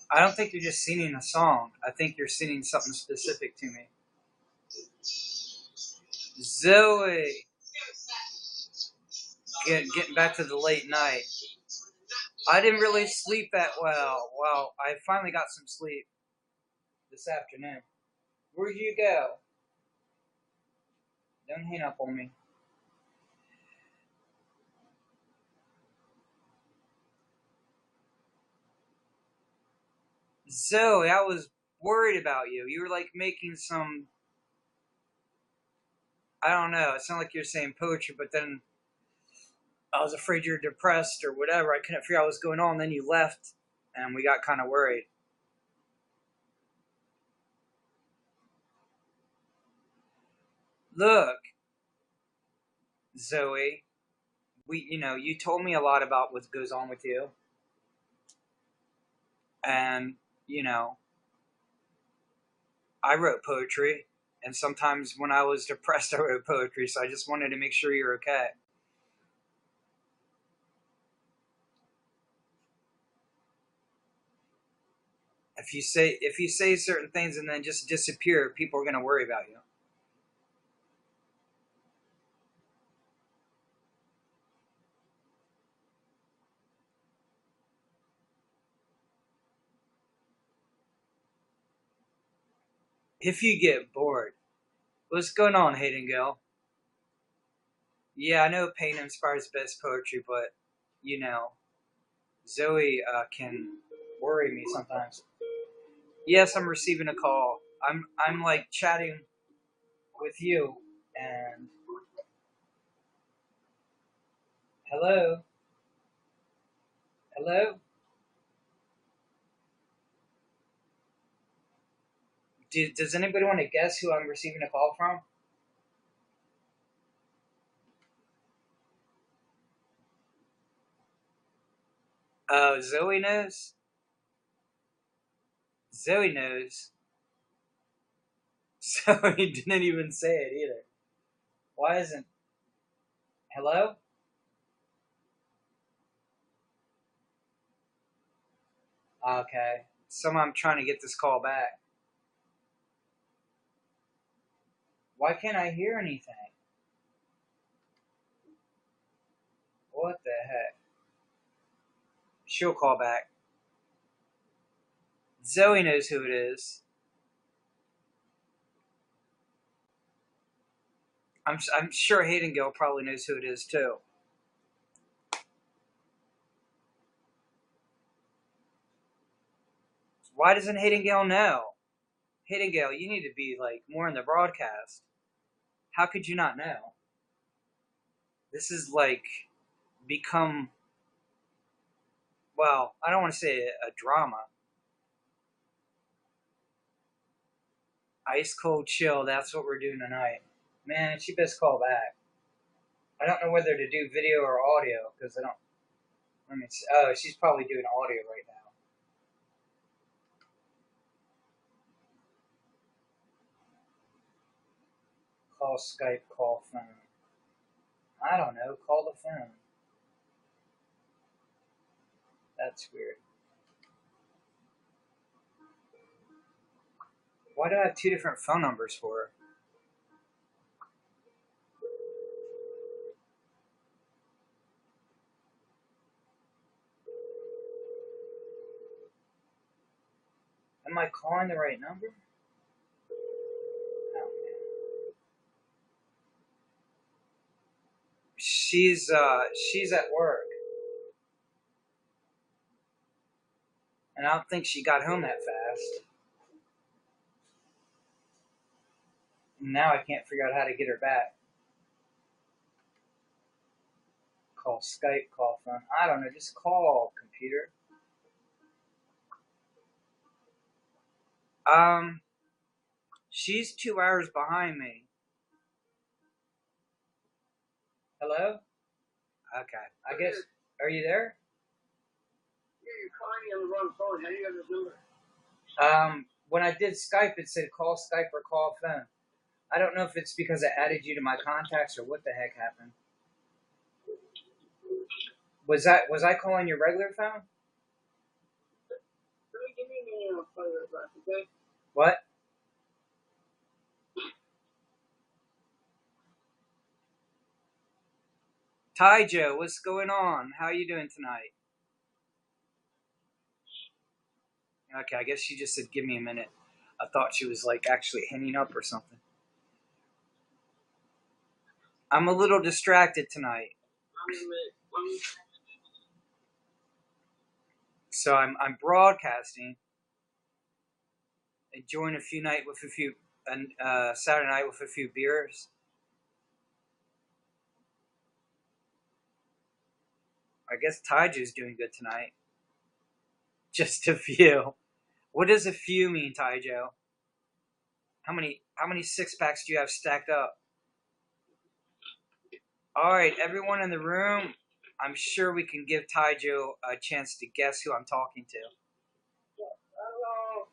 I don't think you're just singing a song. I think you're singing something specific to me. Zoe, getting back to the late night. I didn't really sleep that well. Well, I finally got some sleep this afternoon. Where'd you go? Don't hang up on me. Zoe, I was worried about you. You were like making some, I don't know, it sounded like you're saying poetry, but then I was afraid you were depressed or whatever. I couldn't figure out what was going on. Then you left, and we got kind of worried. Look, Zoe, you told me a lot about what goes on with you. And, I wrote poetry. And sometimes when I was depressed, I wrote poetry. So I just wanted to make sure you're okay. If you say certain things and then just disappear, people are going to worry about you. If you get bored, what's going on, Hayden Gill? Yeah, I know pain inspires best poetry, but Zoe can worry me sometimes. Yes, I'm receiving a call. I'm like chatting with you and hello, hello. Does anybody want to guess who I'm receiving a call from? Oh, Zoe knows. Zoe knows. Zoe didn't even say it either. Why isn't? Hello? Okay. I'm trying to get this call back. Why can't I hear anything? What the heck? She'll call back. Zoe knows who it is. I'm sure Hayden Gill probably knows who it is too. Why doesn't Hayden Gill know? Hayden Gill, you need to be like more in the broadcast. How could you not know? This is like become, well, I don't want to say a drama. Ice cold chill, that's what we're doing tonight. Man, she best call back. I don't know whether to do video or audio because I don't. Let me see. Oh, she's probably doing audio right now. Call Skype, call phone. I don't know. Call the phone. That's weird. Why do I have two different phone numbers for her? Am I calling the right number? Oh, man. She's at work. And I don't think she got home that fast. Now I can't figure out how to get her back. Call Skype, call phone. I don't know, just call, computer. She's 2 hours behind me. Hello? Okay. I guess, are you there? Yeah, you're calling me on the wrong phone. How do you have this number? When I did Skype, it said call Skype or call phone. I don't know if it's because I added you to my contacts or what the heck happened. Was I calling your regular phone? Give me the phone back, okay? What? Ty Joe, what's going on? How are you doing tonight? Okay, I guess she just said give me a minute. I thought she was like actually hanging up or something. I'm a little distracted tonight. So I'm broadcasting, enjoying a few night with a few Saturday night with a few beers. I guess Tyjo's doing good tonight. Just a few. What does a few mean, Tyjo? How many six packs do you have stacked up? All right, everyone in the room. I'm sure we can give Tyjo a chance to guess who I'm talking to. Hello.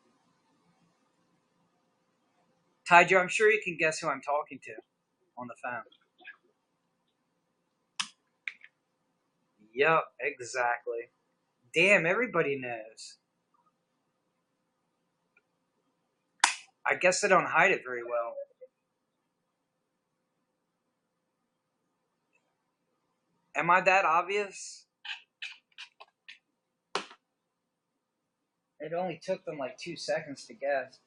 Tyjo, I'm sure you can guess who I'm talking to on the phone. Yup, exactly. Damn, everybody knows. I guess I don't hide it very well. Am I that obvious? It only took them like 2 seconds to guess.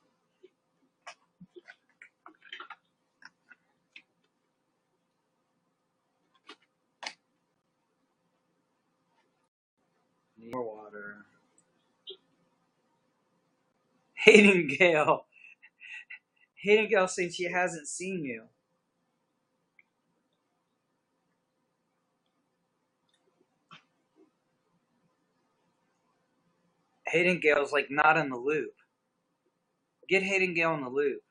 More water. Hayden Gale. Hayden Gale saying she hasn't seen you. Hayden Gale's like not in the loop. Get Hayden Gale in the loop.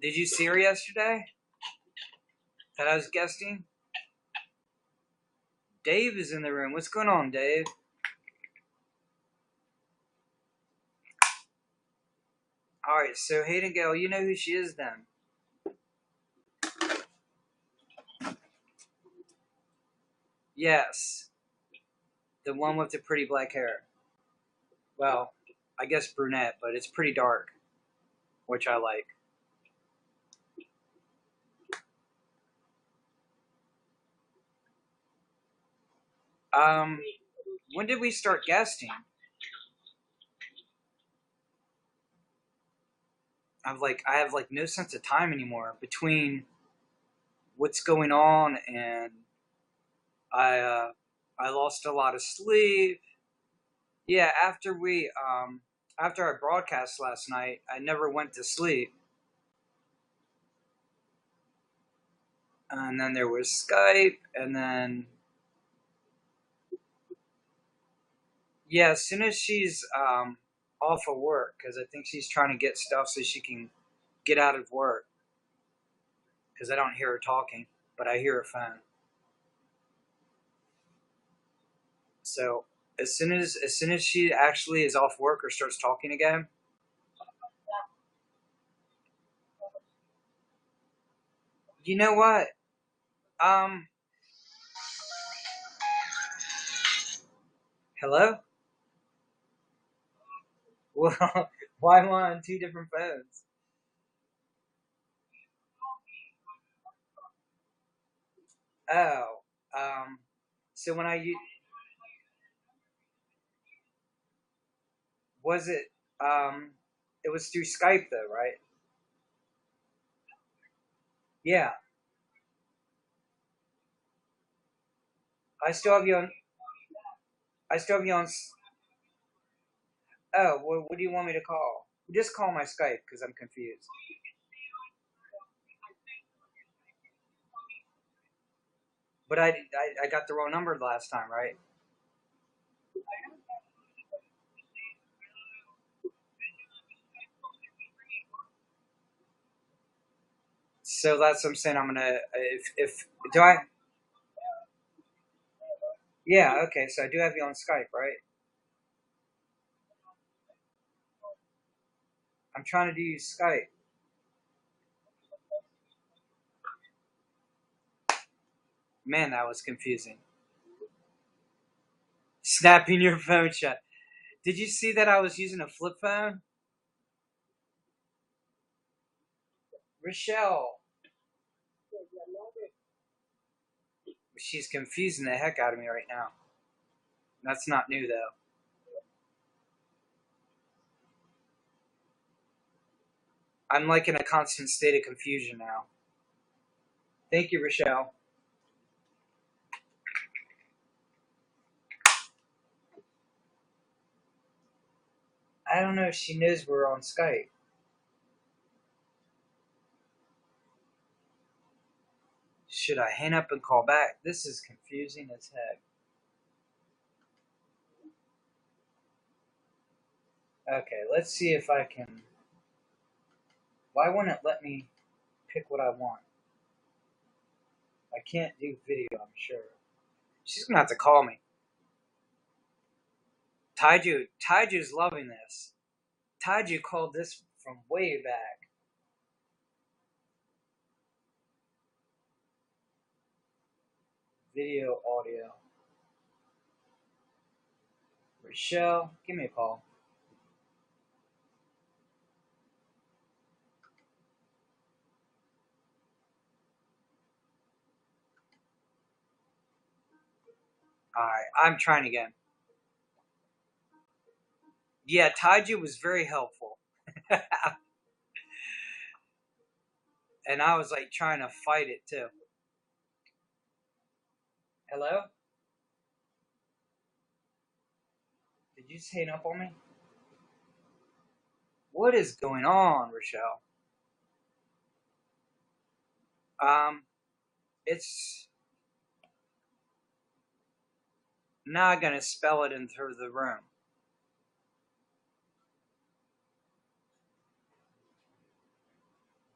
Did you see her yesterday? That I was guesting? Dave is in the room. What's going on, Dave? Alright, so Hayden Gale, you know who she is then. Yes. The one with the pretty black hair. Well, I guess brunette, but it's pretty dark, which I like. When did we start guesting? I have like no sense of time anymore between what's going on and I lost a lot of sleep. Yeah, after I broadcast last night, I never went to sleep. And then there was Skype, and then yeah, as soon as she's off of work, because I think she's trying to get stuff so she can get out of work. Because I don't hear her talking, but I hear her phone. So as soon as she actually is off work or starts talking again, you know what? Um, Hello? Well, why am I on two different phones? Oh, um, so when was it, it was through Skype though, right? Yeah, I still have you on. I still have you on. Oh, what do you want me to call? Just call my Skype because I'm confused. But I got the wrong number last time, right? So that's what I'm saying. I'm gonna if do I Yeah, okay, so I do have you on Skype, right? I'm trying to do you Skype. Man, that was confusing. Snapping your phone shut. Did you see that I was using a flip phone? Rochelle. She's confusing the heck out of me right now. That's not new, though. I'm like in a constant state of confusion now. Thank you, Rochelle. I don't know if she knows we're on Skype. Should I hang up and call back? This is confusing as heck. Okay, let's see if I can. Why won't it let me pick what I want? I can't do video, I'm sure. She's gonna have to call me. Taiju's loving this. Taiju called this from way back. Video, audio. Rochelle, give me a call. Alright, I'm trying again. Yeah, Taiju was very helpful. And I was like trying to fight it too. Hello? Did you just hang up on me? What is going on, Rochelle? It's not gonna spell it into the room.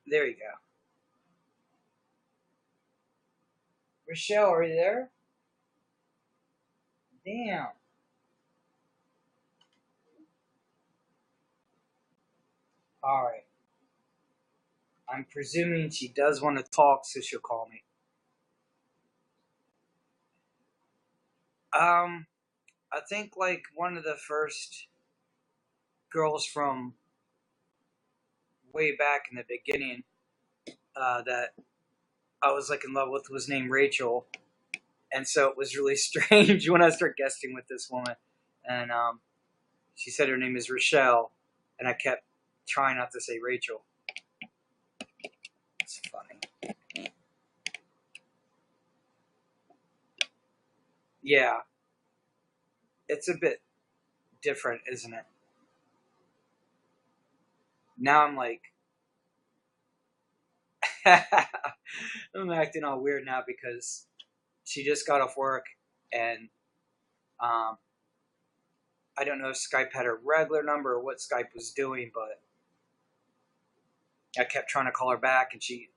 There you go. Rochelle, are you there? Damn. Alright. I'm presuming she does want to talk, so she'll call me. I think like one of the first girls from way back in the beginning that I was like in love with was named Rachel, and so it was really strange when I started guesting with this woman, and she said her name is Rochelle, and I kept trying not to say Rachel. It's funny. Yeah, it's a bit different, isn't it? Now I'm like, I'm acting all weird now because she just got off work, and um, I don't know if Skype had her regular number or what Skype was doing, but I kept trying to call her back, and she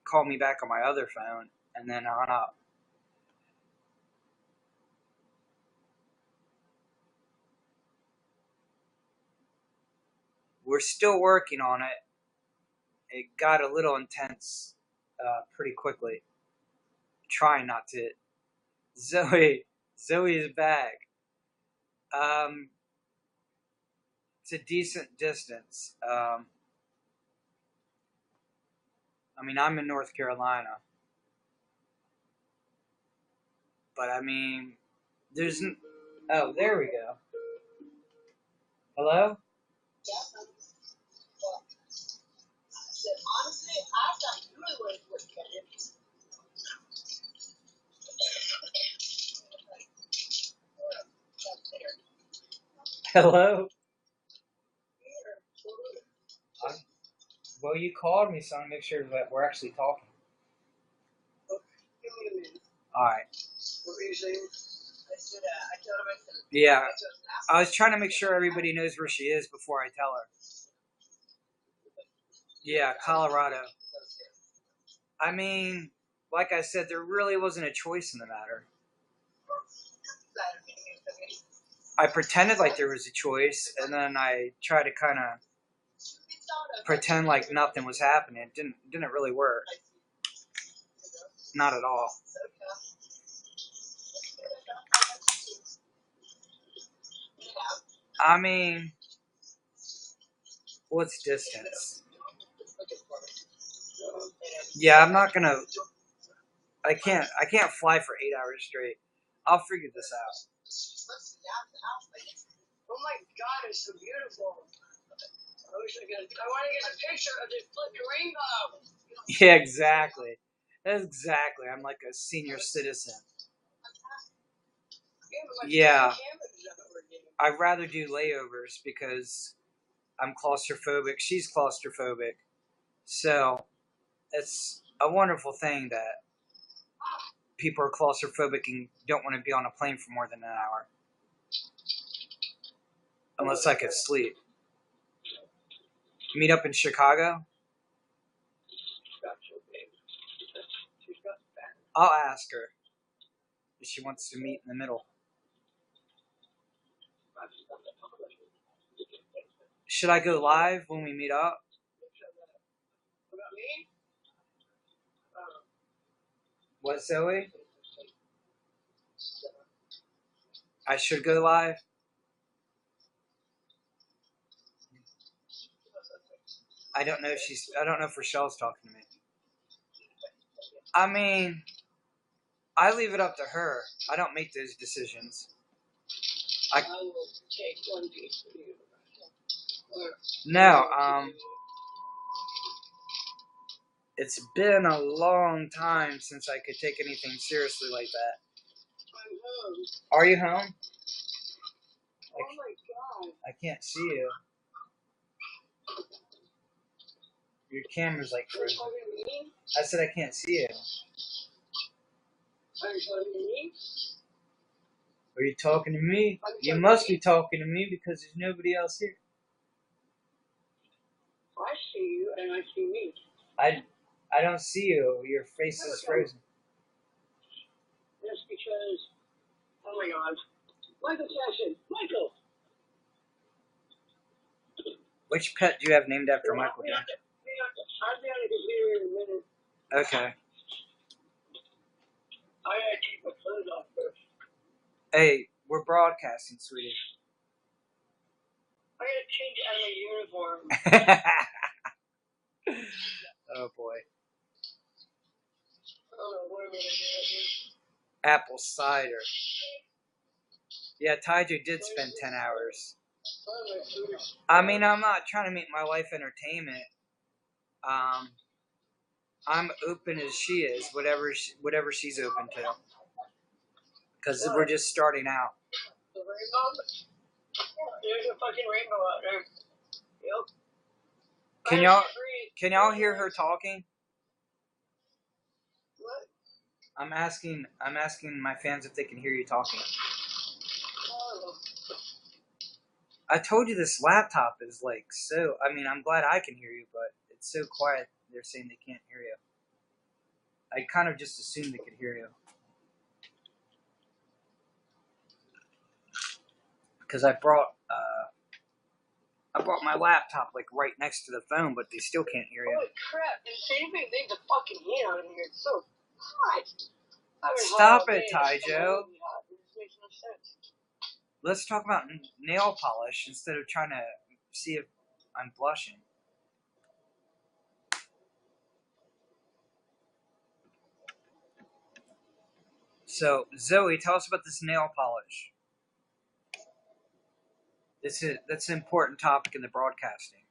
called me back on my other phone, and then hung up. We're still working on it. It got a little intense pretty quickly. Trying not to. Zoe is back. Um, it's a decent distance. I mean, I'm in North Carolina, but I mean, there's. Oh, there we go. Hello? Hello? I'm, well, you called me, so I'm going to make sure that we're actually talking. Alright. Yeah. I was trying to make sure everybody knows where she is before I tell her. Yeah, Colorado. I mean, like I said, there really wasn't a choice in the matter. I pretended like there was a choice, and then I tried to kind of pretend like nothing was happening. It didn't really work. Not at all. I mean, what's distance? Yeah, I'm not gonna. I can't fly for 8 hours straight. I'll figure this out. Oh my God, it's so beautiful. I want to get a picture of this flipping rainbow. Yeah, exactly. Exactly. I'm like a senior citizen. Yeah, I'd rather do layovers because I'm claustrophobic. She's claustrophobic. So it's a wonderful thing that people are claustrophobic and don't want to be on a plane for more than an hour. Unless I could sleep. Meet up in Chicago? I'll ask her if she wants to meet in the middle. Should I go live when we meet up? What, Zoe? I should go live? I don't know if Rochelle's talking to me. I mean, I leave it up to her. I don't make those decisions. I will take one piece for you. No, it's been a long time since I could take anything seriously like that. I'm home. Are you home? Oh my God. I can't see you. Your camera's like Are you frozen. talking to me? I said I can't see you. Are you talking to me? Are you talking to me? You must be talking to me because there's nobody else here. I see you and I see me. I don't see you. Your face is frozen. That's because, oh my God. Michael Jackson. Michael. Which pet do you have named after Michael Jackson? I'll be on the computer in a minute. Okay. I gotta keep my clothes off first. Hey, we're broadcasting, sweetie. I gotta change out of my uniform. Oh boy. Oh, what am I gonna do? Apple cider. Yeah, Taiju did spend 10 hours. I mean, I'm not trying to make my life entertainment. I'm open as she is, whatever she's open to. Because we're just starting out. The rainbow? There's a fucking rainbow out there. Yep. Can y'all hear her talking? What? I'm asking my fans if they can hear you talking. Oh. I told you this laptop is like so. I mean, I'm glad I can hear you, but it's so quiet. They're saying they can't hear you. I kind of just assumed they could hear you because I brought my laptop like right next to the phone, but they still can't hear you. Holy crap! Did anybody leave the fucking heat on in here? It's so hot. Stop it, Taijo. This makes no sense. Let's talk about nail polish instead of trying to see if I'm blushing. So, Zoe, tell us about this nail polish. That's an important topic in the broadcasting.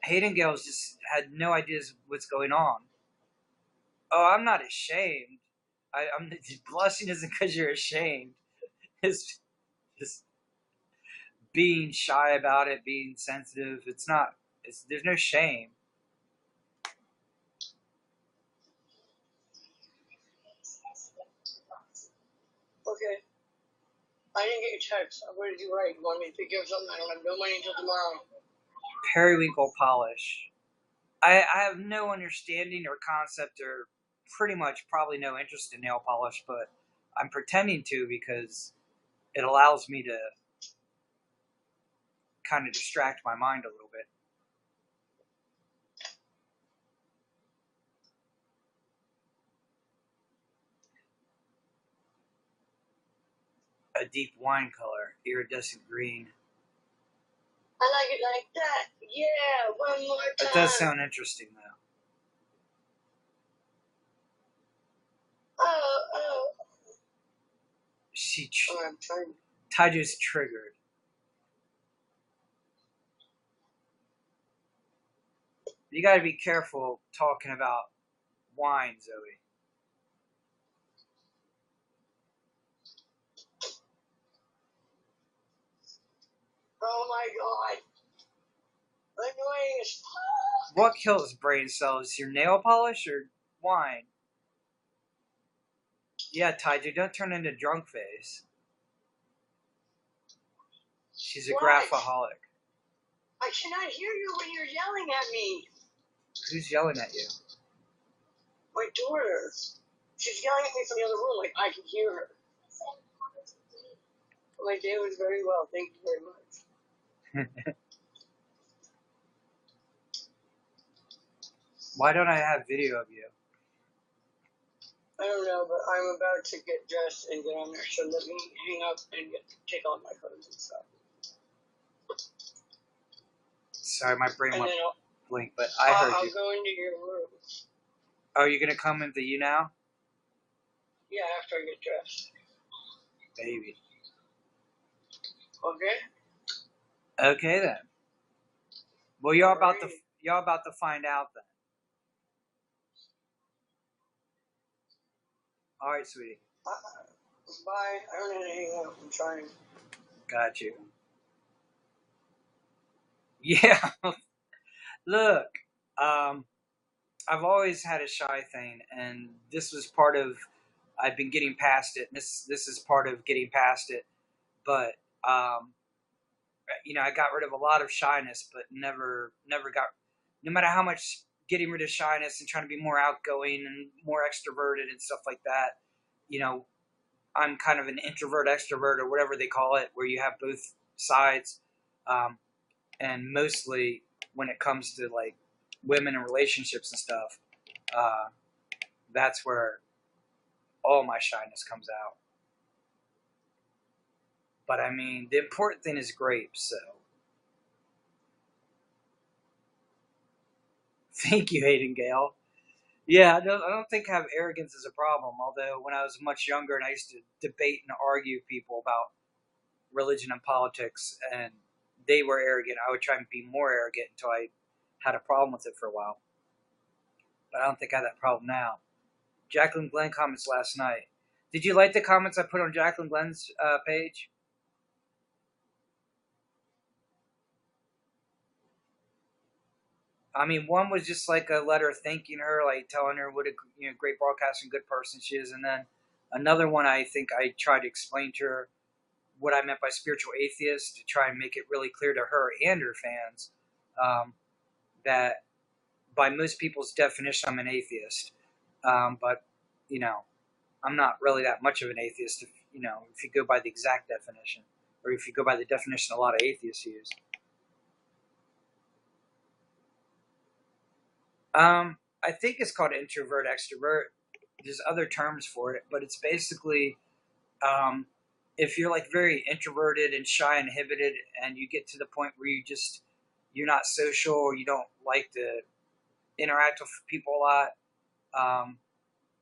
Hayden Gales just had no ideas what's going on. Oh, I'm not ashamed. I'm blushing isn't because you're ashamed. It's just being shy about it, being sensitive. It's not. There's no shame. Okay. I didn't get your text. What did you write? You want me to pick you up something? I don't have no money until tomorrow. Periwinkle polish. I have no understanding or concept or pretty much probably no interest in nail polish, but I'm pretending to because it allows me to kind of distract my mind a little bit. A deep wine color, iridescent green. I like it like that. Yeah, one more time. It does sound interesting, though. Oh. I'm trying. Taiju's triggered. You gotta be careful talking about wine, Zoe. Oh my god. Annoying as fuck. What kills brain cells? Your nail polish or wine? Yeah, Taiju, don't turn into drunk face. She's a graphaholic. I cannot hear you when you're yelling at me. Who's yelling at you? My daughter. She's yelling at me from the other room, like I can hear her. My day was very well, thank you very much. Why don't I have video of you? I don't know, but I'm about to get dressed and get on there, so let me hang up and take off my clothes and stuff. Sorry, my brain And went then blink, but I heard I'll you. go into your room. Oh, you're gonna come into YouNow? Yeah, after I get dressed. Baby. Okay? Okay then. Well, y'all about to find out then. All right, sweetie. Bye. I don't know how to hang up. I'm trying. Got you. Yeah. Look, I've always had a shy thing, and this was part of. I've been getting past it. This is part of getting past it. But I got rid of a lot of shyness, but never got. No matter how much getting rid of shyness and trying to be more outgoing and more extroverted and stuff like that, I'm kind of an introvert extrovert or whatever they call it, where you have both sides. And mostly when it comes to like women and relationships and stuff, that's where all my shyness comes out. But I mean, the important thing is grapes, so. Thank you, Hayden Gale. Yeah, I don't think I have arrogance as a problem, although when I was much younger and I used to debate and argue people about religion and politics, and they were arrogant, I would try and be more arrogant until I had a problem with it for a while. But I don't think I have that problem now. Jacqueline Glenn comments last night. Did you like the comments I put on Jacqueline Glenn's page? I mean, one was just like a letter thanking her, like telling her what a great broadcaster and good person she is, and then another one I think I tried to explain to her what I meant by spiritual atheist to try and make it really clear to her and her fans that by most people's definition I'm an atheist, but I'm not really that much of an atheist if you go by the exact definition, or if you go by the definition a lot of atheists use. I think it's called introvert extrovert. There's other terms for it, but it's basically if you're like very introverted and shy and inhibited, and you get to the point where you're not social, or you don't like to interact with people a lot,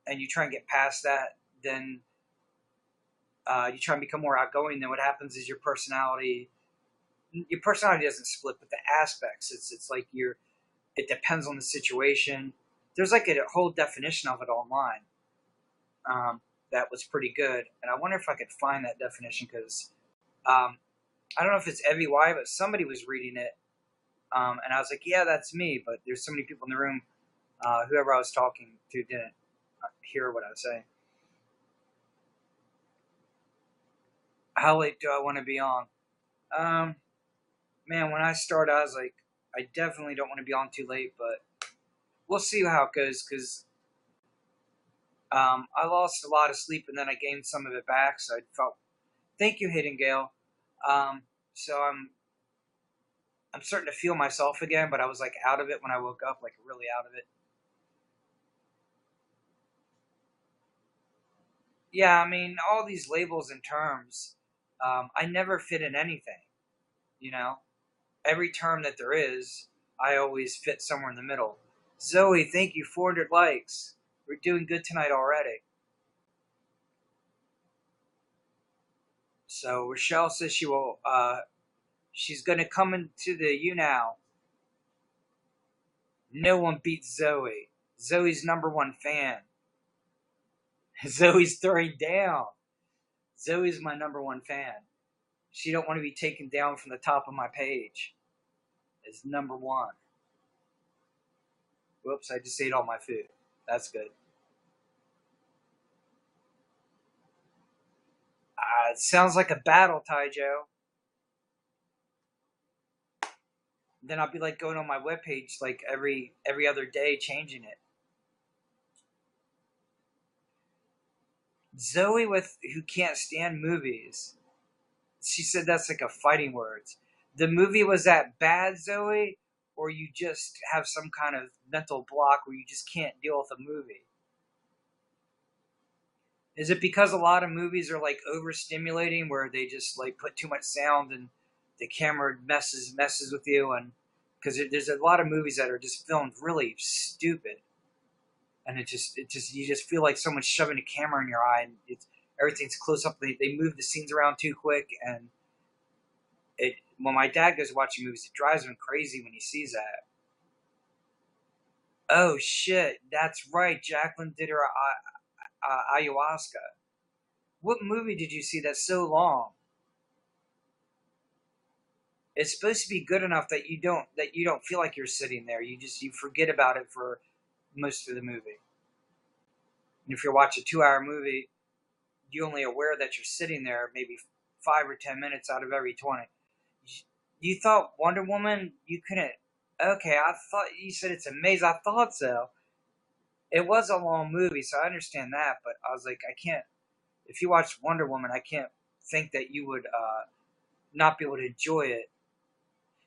and you try and get past that, then you try and become more outgoing. Then what happens is your personality doesn't split, but the aspects. It's like it depends on the situation. There's like a whole definition of it online that was pretty good, and I wonder if I could find that definition because I don't know if it's Evie Y, but somebody was reading it, and I was like, yeah, that's me. But there's so many people in the room, whoever I was talking to didn't hear what I was saying. How late do I want to be on? Man, when I started, I was like, I definitely don't want to be on too late, but we'll see how it goes, because I lost a lot of sleep and then I gained some of it back, so I felt. Thank you, Hayden Gale. So I'm starting to feel myself again, but I was like out of it when I woke up, like really out of it. Yeah, I mean, all these labels and terms, I never fit in anything, you know? Every term that there is, I always fit somewhere in the middle. Zoe, thank you, 400 likes. We're doing good tonight already. So Rochelle says she's gonna come into the YouNow. No one beats Zoe. Zoe's #1 fan. Zoe's throwing down. Zoe's my #1 fan. She don't want to be taken down from the top of my page. It's #1. Whoops, I just ate all my food. That's good. It sounds like a battle, Ty Joe. Then I'll be like going on my webpage like every other day, changing it. Zoe with who can't stand movies. She said that's like a fighting words. The movie was that bad, Zoe, or you just have some kind of mental block where you just can't deal with a movie? Is it because a lot of movies are like overstimulating, where they just like put too much sound and the camera messes with you? And because there's a lot of movies that are just filmed really stupid, and it just you just feel like someone's shoving a camera in your eye, and everything's close up. They move the scenes around too quick, and when my dad goes watching movies, it drives him crazy when he sees that. Oh shit, that's right. Jacqueline did her ayahuasca. What movie did you see that's so long? It's supposed to be good enough that you don't feel like you're sitting there. You forget about it for most of the movie. And if you're watching a 2 hour movie, you're only aware that you're sitting there maybe 5 or 10 minutes out of every 20. You thought Wonder Woman you couldn't? Okay, I thought you said it's amazing. I thought so. It was a long movie, so I understand that. But I was like, I can't. If you watch Wonder Woman, I can't think that you would not be able to enjoy it.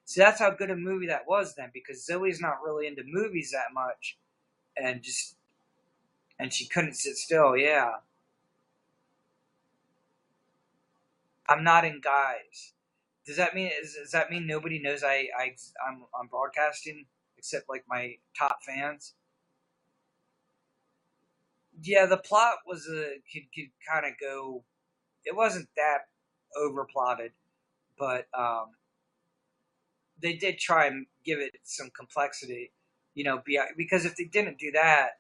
So that's how good a movie that was then, because Zoe's not really into movies that much, and she couldn't sit still. Yeah, I'm not in guys. Does that mean nobody knows I'm broadcasting except like my top fans? Yeah, the plot was could kind of go. It wasn't that overplotted, but they did try and give it some complexity. Because if they didn't do that,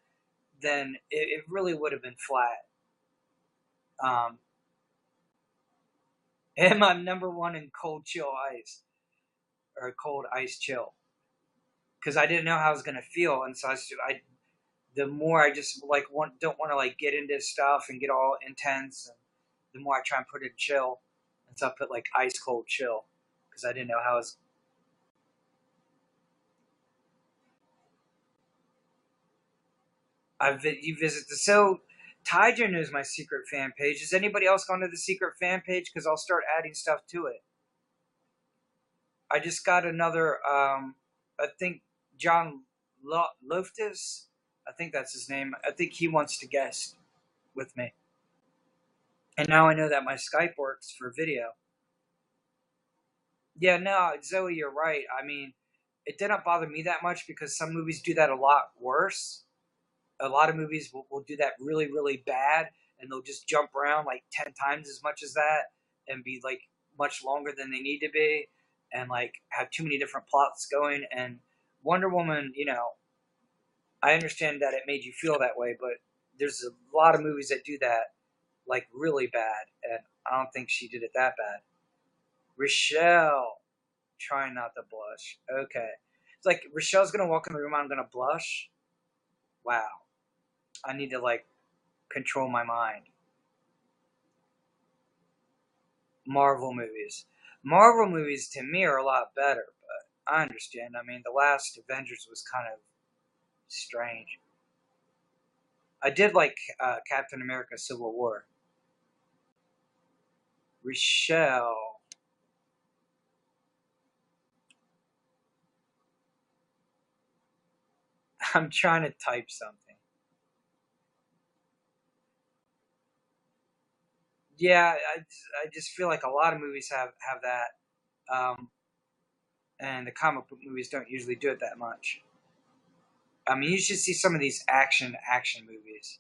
then it really would have been flat. Um, and I'm #1 in cold chill ice, or cold ice chill, because I didn't know how I was gonna feel, and so the more I just like don't want to like get into stuff and get all intense, and the more I try and put it in chill, and so I put like ice cold chill, because I didn't know how it was. You visit the so Tyger knows my secret fan page. Has anybody else gone to the secret fan page? Because I'll start adding stuff to it. I just got another. I think John Loftus. I think that's his name. I think he wants to guest with me. And now I know that my Skype works for video. Yeah, no, Zoe, you're right. I mean, it didn't bother me that much because some movies do that a lot worse. A lot of movies will do that really, really bad, and they'll just jump around like 10 times as much as that and be like much longer than they need to be, and like have too many different plots going. And Wonder Woman, I understand that it made you feel that way, but there's a lot of movies that do that like really bad, and I don't think she did it that bad. Rochelle, trying not to blush. Okay. It's like Rochelle's gonna walk in the room, I'm gonna blush. Wow. I need to like control my mind. Marvel movies. Marvel movies to me are a lot better, but I understand. I mean, the last Avengers was kind of strange. I did like Captain America: Civil War. Rochelle. I'm trying to type something. Yeah, I just feel like a lot of movies have that, and the comic book movies don't usually do it that much. I mean, you should see some of these action movies.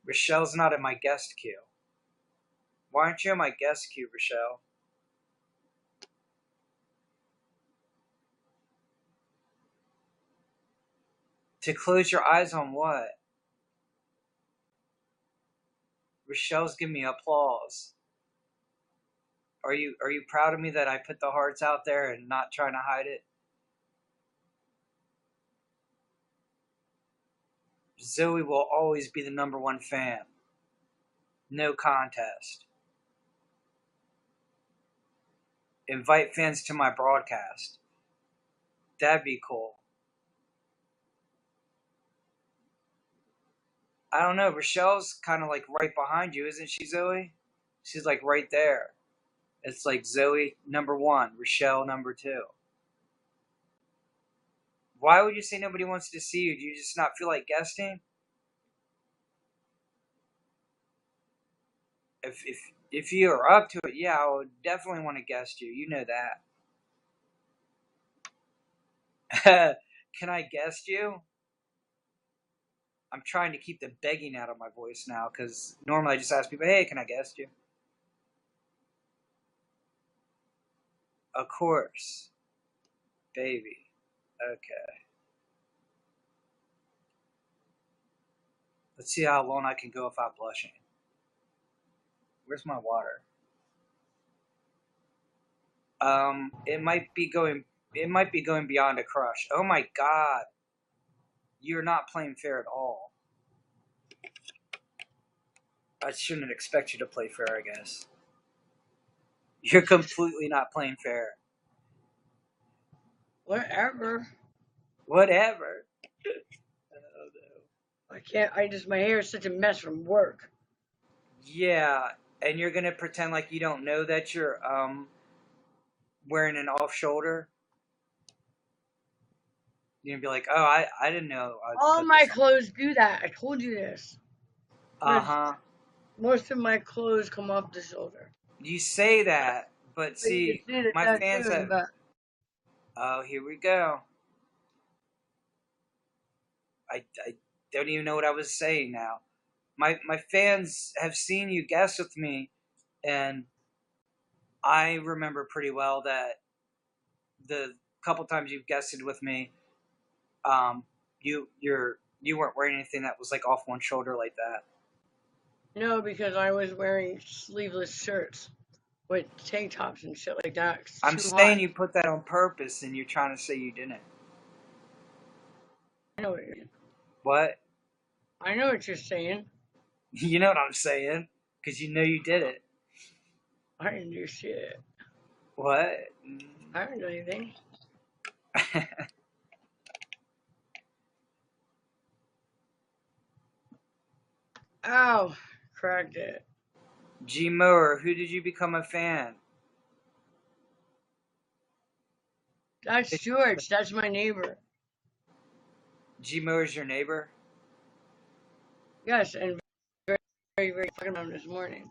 Rochelle's not in my guest queue. Why aren't you in my guest queue, Rochelle? To close your eyes on what? Rochelle's giving me applause. Are you proud of me that I put the hearts out there and not trying to hide it? Zoe will always be the #1 fan. No contest. Invite fans to my broadcast. That'd be cool. I don't know. Rochelle's kind of like right behind you, isn't she, Zoe? She's like right there. It's like Zoe #1, Rochelle #2. Why would you say nobody wants to see you? Do you just not feel like guesting? If you are up to it, yeah, I would definitely want to guest you. You know that. Can I guest you? I'm trying to keep the begging out of my voice now because normally I just ask people, hey, can I guest you? Of course. Baby. Okay. Let's see how long I can go without blushing. Where's my water? It might be going. It might be going beyond a crush. Oh my God, you're not playing fair at all. I shouldn't expect you to play fair, I guess. You're completely not playing fair. Whatever. Whatever. Oh, no. I can't. My hair is such a mess from work. Yeah, and you're gonna pretend like you don't know that you're wearing an off shoulder. You're gonna be like, oh, I didn't know I All put my this on. clothes do that. I told you this. Uh-huh. Most of my clothes come off the shoulder. You say that, but But you see, can see the my tattoo fans in the have. back. Oh, here we go. I don't even know what I was saying now. My fans have seen you guest with me, and I remember pretty well that the couple times you've guested with me, um, you weren't wearing anything that was like off one shoulder like that. No, because I was wearing sleeveless shirts with tank tops and shit like that. It's I'm too hot. saying you put that on purpose, and you're trying to say you didn't. I know what you're. What? I know what you're saying. You know what I'm saying? Because you know you did it. I didn't do shit. What? I didn't do anything. Ow! Cracked it. G Mower, who did you become a fan? That's George. That's my neighbor. G Mower's your neighbor? Yes, and very fucking about him this morning.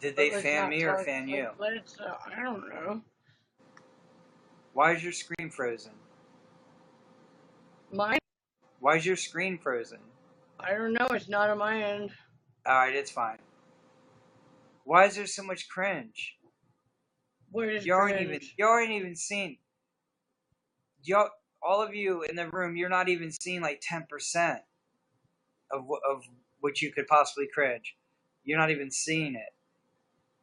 Did But they let's fan not me or talk. fan you? Let's. I don't know. Why is your screen frozen? Mine. Why is your screen frozen? I don't know. It's not on my end. Alright, it's fine. Why is there so much cringe? What is You cringe? aren't even seeing you all of you in the room, you're not even seeing like 10% of what you could possibly cringe. You're not even seeing it.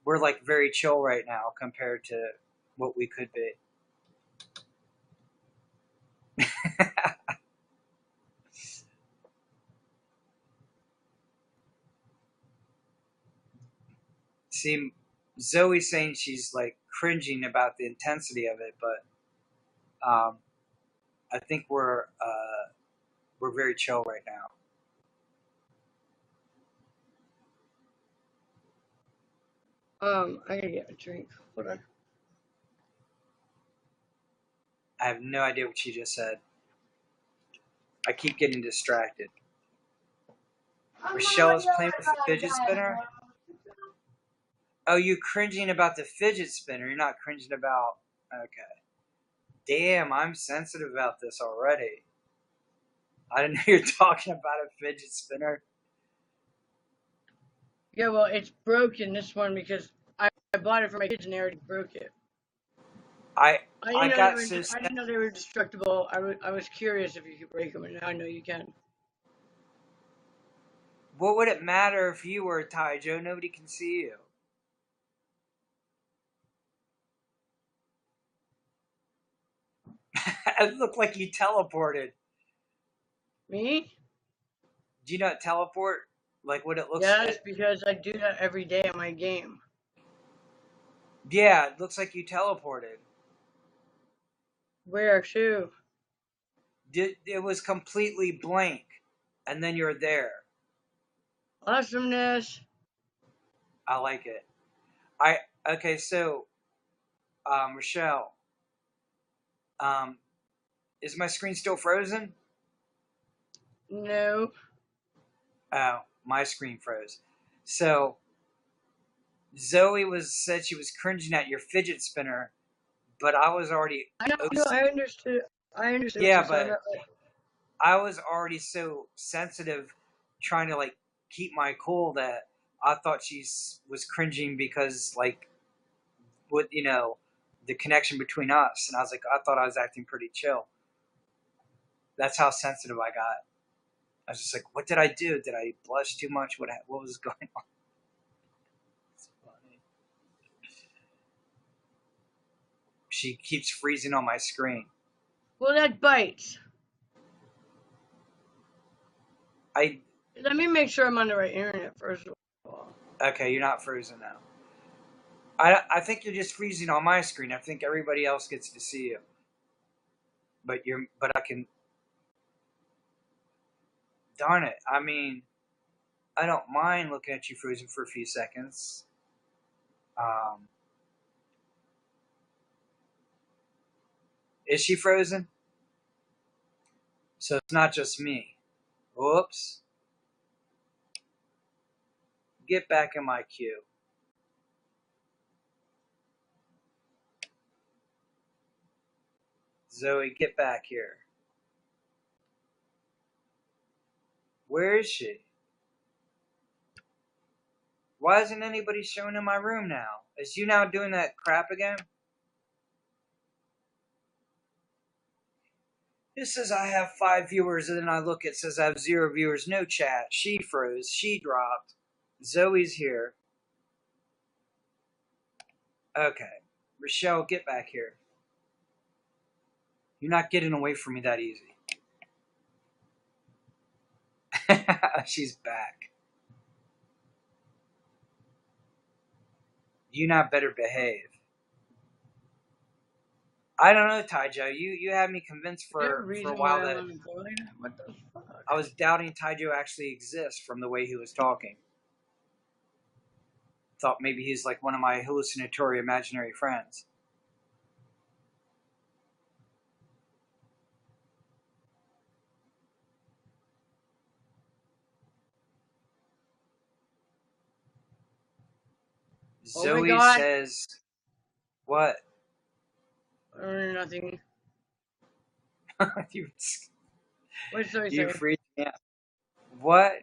We're like very chill right now compared to what we could be. See, Zoe's saying she's like cringing about the intensity of it, but I think we're very chill right now. I gotta get a drink. Hold on. I have no idea what she just said. I keep getting distracted. Rochelle is playing with the fidget spinner. Oh, you cringing about the fidget spinner? You're not cringing about. Okay. Damn, I'm sensitive about this already. I didn't know you're talking about a fidget spinner. Yeah, well, it's broken, this one, because I bought it for my kids and they already broke it. I I I didn't know they got were. so I didn't know they were destructible. I was curious if you could break them, and now I know you can. What would it matter if you were Taijo? Nobody can see you. It looked like you teleported. Me? Do you not teleport? Like what it looks? Yes, because I do that every day in my game. Yeah, it looks like you teleported. Where to? It was completely blank, and then you're there. Awesomeness. I like it. I okay. So, Rochelle, um, is my screen still frozen? No. Oh, my screen froze. So Zoe said she was cringing at your fidget spinner, but I was already I know. No, I understood. I understood what yeah, you said. but I was already so sensitive, trying to like keep my cool that I thought she was cringing because like what the connection between us, and I was like I thought I was acting pretty chill. That's how sensitive I got. I was just like, what did I do? Did I blush too much? What was going on? It's funny. She keeps freezing on my screen. Well, that bites. I Let me make sure I'm on the right internet first of all. Okay, you're not frozen now. I think you're just freezing on my screen. I think everybody else gets to see you, but I can. Darn it! I mean, I don't mind looking at you frozen for a few seconds. Um, is she frozen? So it's not just me. Whoops! Get back in my queue. Zoe, get back here. Where is she? Why isn't anybody showing in my room now? Is YouNow doing that crap again? It says I have 5 viewers, and then I look, it says I have 0 viewers, no chat. She froze. She dropped. Zoe's here. Okay. Rochelle, get back here. You're not getting away from me that easy. She's back. You not better behave. I don't know, Taijo. You had me convinced Is there a for a reason while why I'm that unemployed? What the fuck? I was doubting Taijo actually exists from the way he was talking. Thought maybe he's like one of my hallucinatory imaginary friends. Oh my Zoe god. says, what? Nothing. you, What did Zoe you say? freaked me out. What?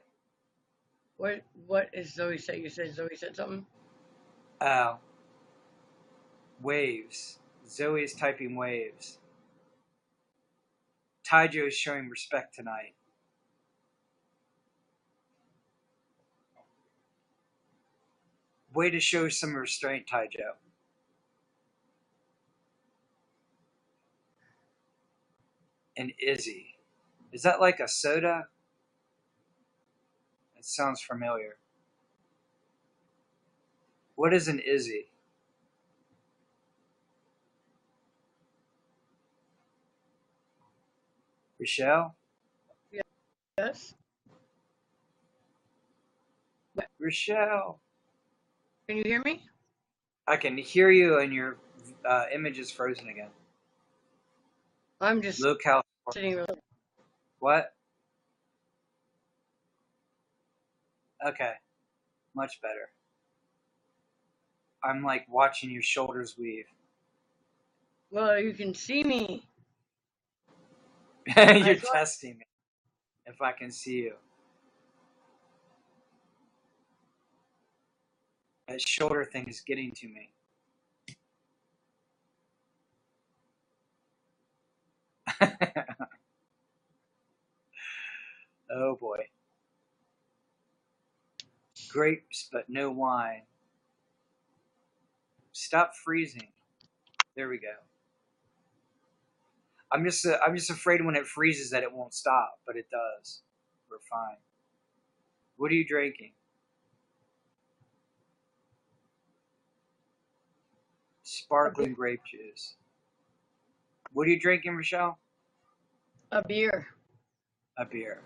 What is Zoe say? You said Zoe said something? Oh, waves. Zoe is typing waves. Taijo is showing respect tonight. Way to show some restraint, Taijo. And Izzy. Is that like a soda? It sounds familiar. What is an Izzy? Rochelle? Yes. Rochelle? Can you hear me? I can hear you, and your image is frozen again. I'm just Low California. sitting. What? Okay, much better. I'm like watching your shoulders weave. Well, you can see me. You're I thought. testing me if I can see you. That shoulder thing is getting to me. Oh boy. Grapes, but no wine. Stop freezing. There we go. I'm just afraid when it freezes that it won't stop, but it does. We're fine. What are you drinking? Sparkling grape juice. What are you drinking, Michelle? A beer. A beer.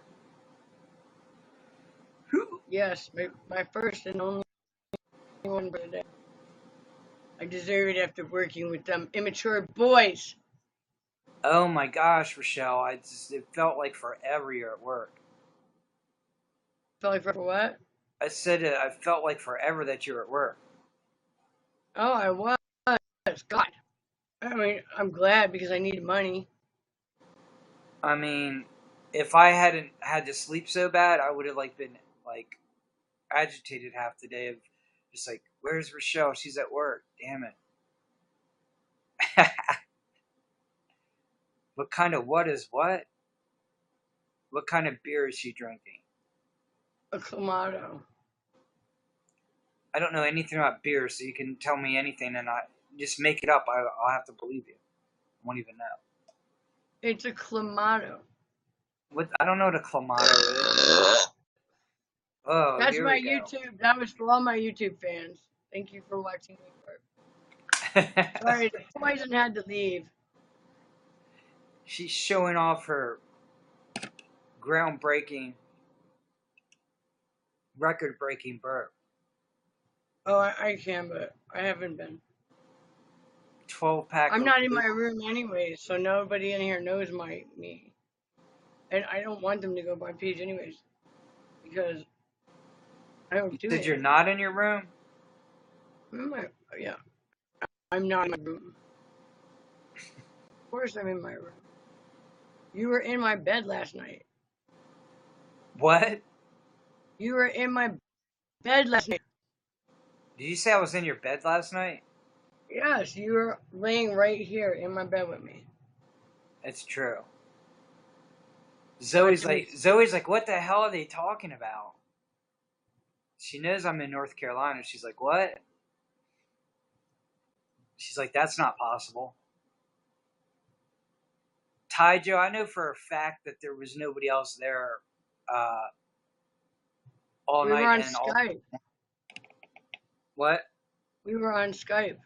Yes, my first and only one for the day. I deserve it after working with them immature boys. Oh my gosh, Rochelle! It felt like forever you're at work. Felt like for what? I said I felt like forever that you're at work. Oh, I was. God. I mean, I'm glad because I need money. I mean, if I hadn't had to sleep so bad, I would have like been like agitated half the day of just like, where's Rochelle? She's at work. Damn it. What kind of what is what? What kind of beer is she drinking? A Clamato. I don't know anything about beer, so you can tell me anything and I just make it up. I'll have to believe you. I won't even know. It's a Clamato. What? I don't know what a clamato is. Oh, That's here my we go. YouTube. That was for all my YouTube fans. Thank you for watching me work. Sorry, the poison had to leave. She's showing off her groundbreaking, record-breaking burp. Oh, I can, but I haven't been. 12-pack I'm of not in blue. my room anyway, so nobody in here knows me. And I don't want them to go by page anyways, because I You don't do said you're anything. not in your room? Yeah, I'm not in my room. Of course I'm in my room. You were in my bed last night. What? You were in my bed last night. Did you say I was in your bed last night? Yes, you were laying right here in my bed with me. It's true. Watching me. Zoe's like, what the hell are they talking about? She knows I'm in North Carolina. She's like, what? She's like, that's not possible. Ty Joe, I know for a fact that there was nobody else there uh, all We were night on and all. Skype. What? We were on Skype.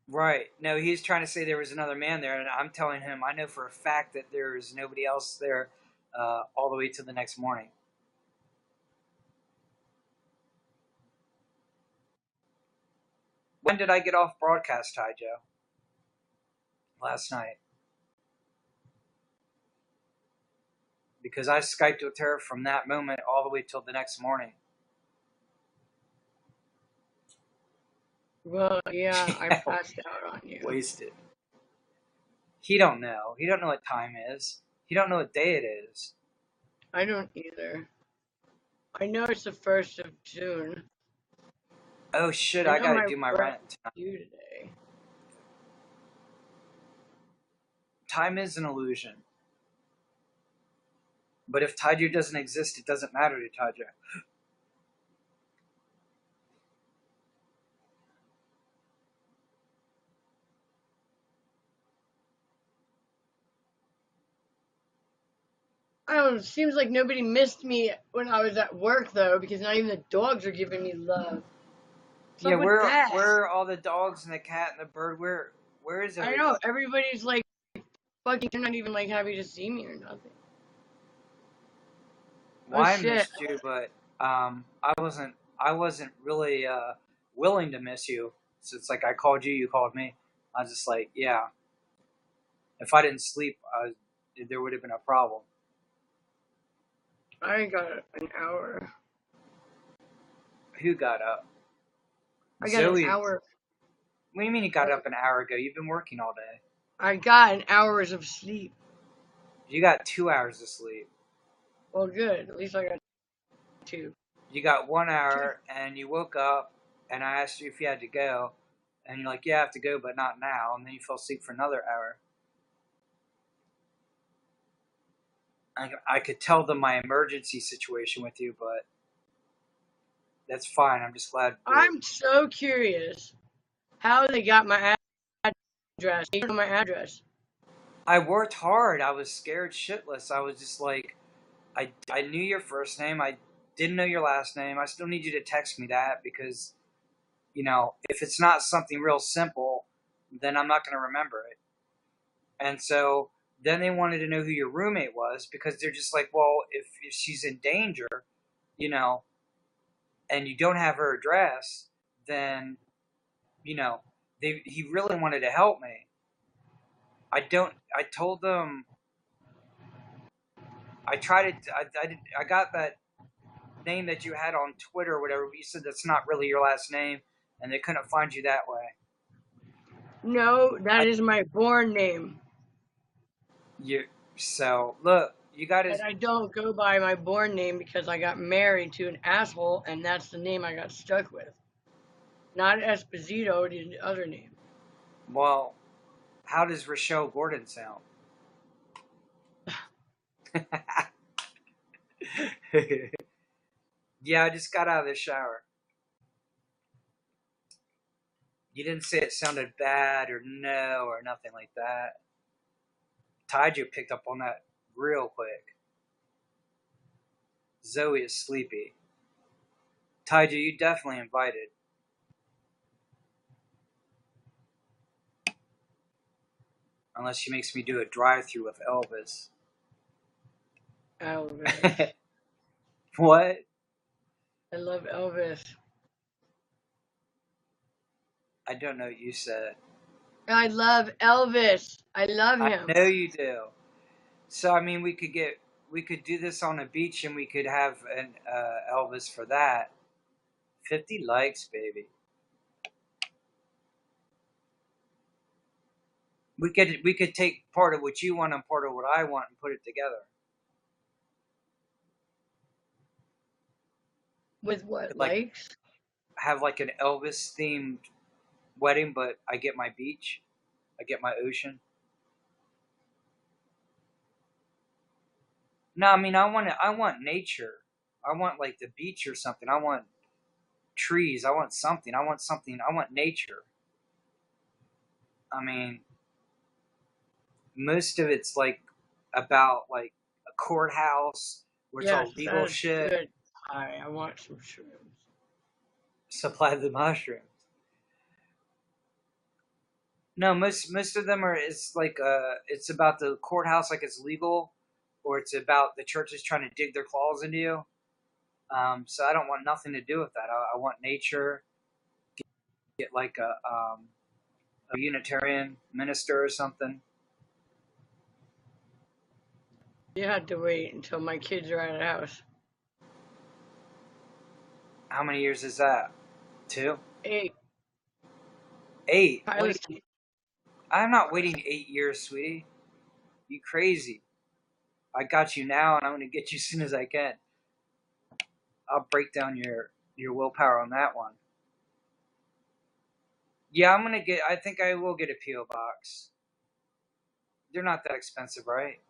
Right. No, he's trying to say there was another man there, and I'm telling him I know for a fact that there is nobody else there all the way till the next morning. When did I get off broadcast, Ty Joe? Last night. Because I Skyped with her from that moment all the way till the next morning. Well, yeah, I passed out on you. Wasted. He don't know. He don't know what time is. He don't know what day it is. I don't either. I know it's the 1st of June. Oh shit! I I know gotta my do my work rent is tonight. due today. Time is an illusion. But if Taiju doesn't exist, it doesn't matter to Taiju. I don't know, it seems like nobody missed me when I was at work though, because not even the dogs are giving me love. What's Yeah, up with that? where are all the dogs and the cat and the bird? Where is I know everybody? everybody's like fucking. They're not even like happy to see me or nothing. Well, Oh I shit! missed you, but I wasn't really willing to miss you. So it's like I called you, you called me. I was just like, yeah. If I didn't sleep, there would have been a problem. I got an hour. Who got up? I got an Zoe. hour. What do you mean you got up an hour ago? You've been working all day. I got an hours of sleep. You got 2 hours of sleep. Well, good. At least I got two. You got one Two. hour, and you woke up, and I asked you if you had to go, and you're like, yeah, I have to go, but not now. And then you fell asleep for another hour. I could tell them my emergency situation with you, but that's fine. I'm just glad. I'm so curious how they got my address. They know my address. I worked hard. I was scared shitless. I was just like, I knew your first name. I didn't know your last name. I still need you to text me that because, if it's not something real simple, then I'm not going to remember it. And so then they wanted to know who your roommate was because they're just like, well, if she's in danger, you know, and you don't have her address, then, you know, he really wanted to help me. I told them, I tried to, I got that name that you had on Twitter or whatever, but you said that's not really your last name and they couldn't find you that way. No, that I, is my born name. so look, you got And his, I don't go by my born name because I got married to an asshole, and that's the name I got stuck with. Not Esposito, the other name. well, how does Rochelle Gordon sound? Yeah, I just got out of the shower. You didn't say it sounded bad or no or nothing like that. Taiju picked up on that real quick. Zoe is sleepy. Taiju, you definitely invited. Unless she makes me do a drive-through with Elvis. Elvis. What? I love Elvis. I don't know what you said. I love Elvis. I love I him. know you do. So I mean, we could do this on a beach, and we could have an Elvis for that. 50 likes, baby. We could take part of what you want and part of what I want and put it together. With what, Like likes? have like an Elvis themed wedding, but I get my beach, I get my ocean. No, I mean I want nature. I want like the beach or something. I want trees. I want something. I want something. I want nature. I mean, most of it's like about like a courthouse where it's Yes, all legal that is shit. good. I want some shrooms. Supply the mushrooms. No, most of them are. It's like it's about the courthouse, like it's legal, or it's about the churches trying to dig their claws into you. So I don't want nothing to do with that. I want nature. Get like a Unitarian minister or something. You had to wait until my kids are out of the house. How many years is that? Two? 8. 8? What? Tyler's I'm not waiting 8 years, sweetie. You crazy? I got you now, and I'm going to get you as soon as I can. I'll break down your willpower on that one. Yeah, I'm gonna get. I think I will get a PO box. They're not that expensive, right?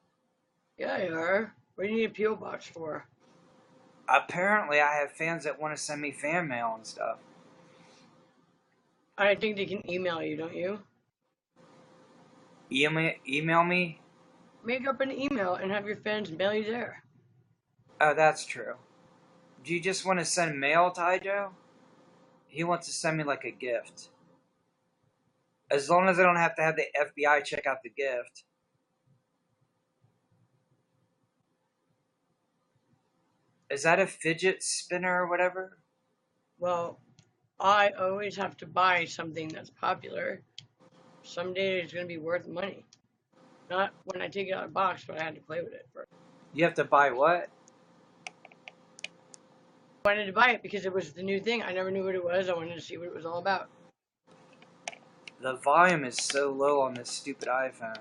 Yeah, you are. What do you need a P.O. box for? Apparently, I have fans that want to send me fan mail and stuff. I think they can email you, don't you? Email me. Make up an email and have your fans mail you there. Oh, that's true. Do you just want to send mail, Taijo? He wants to send me like a gift. As long as I don't have to have the FBI check out the gift. Is that a fidget spinner or whatever? Well, I always have to buy something that's popular. Someday it's going to be worth money. Not when I take it out of the box, but I had to play with it first. You have to buy what? I wanted to buy it because it was the new thing. I never knew what it was. I wanted to see what it was all about. The volume is so low on this stupid iPhone.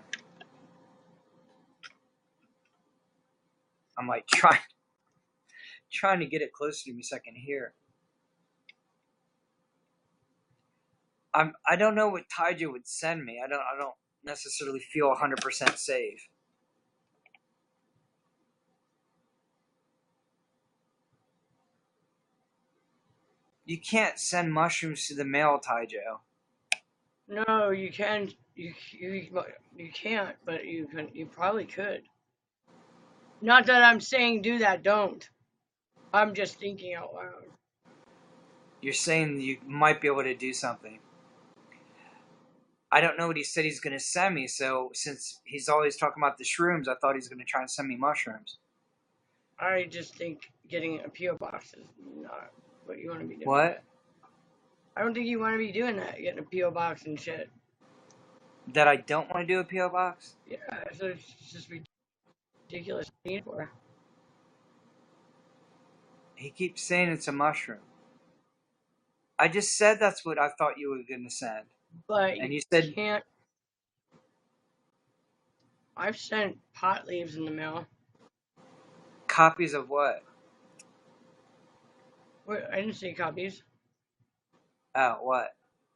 I'm like trying to get it closer to me so I can hear. I don't know what Taija would send me. I don't necessarily feel 100% safe. You can't send mushrooms to the mail, Taija. No, you can. You can't, but you can. You probably could. Not that I'm saying do that. Don't. I'm just thinking out loud. You're saying you might be able to do something. I don't know what he said he's going to send me, so since he's always talking about the shrooms, I thought he's going to try and send me mushrooms. I just think getting a PO box is not what you want to be doing. What? I don't think you want to be doing that. Getting a PO box and shit. That I don't want to do a P.O. box? Yeah, so it's just ridiculous. For. He keeps saying it's a mushroom. I just said that's what I thought you were going to send. But and you you said can't. I've sent pot leaves in the mail. copies of what? Wait, I didn't say copies. What?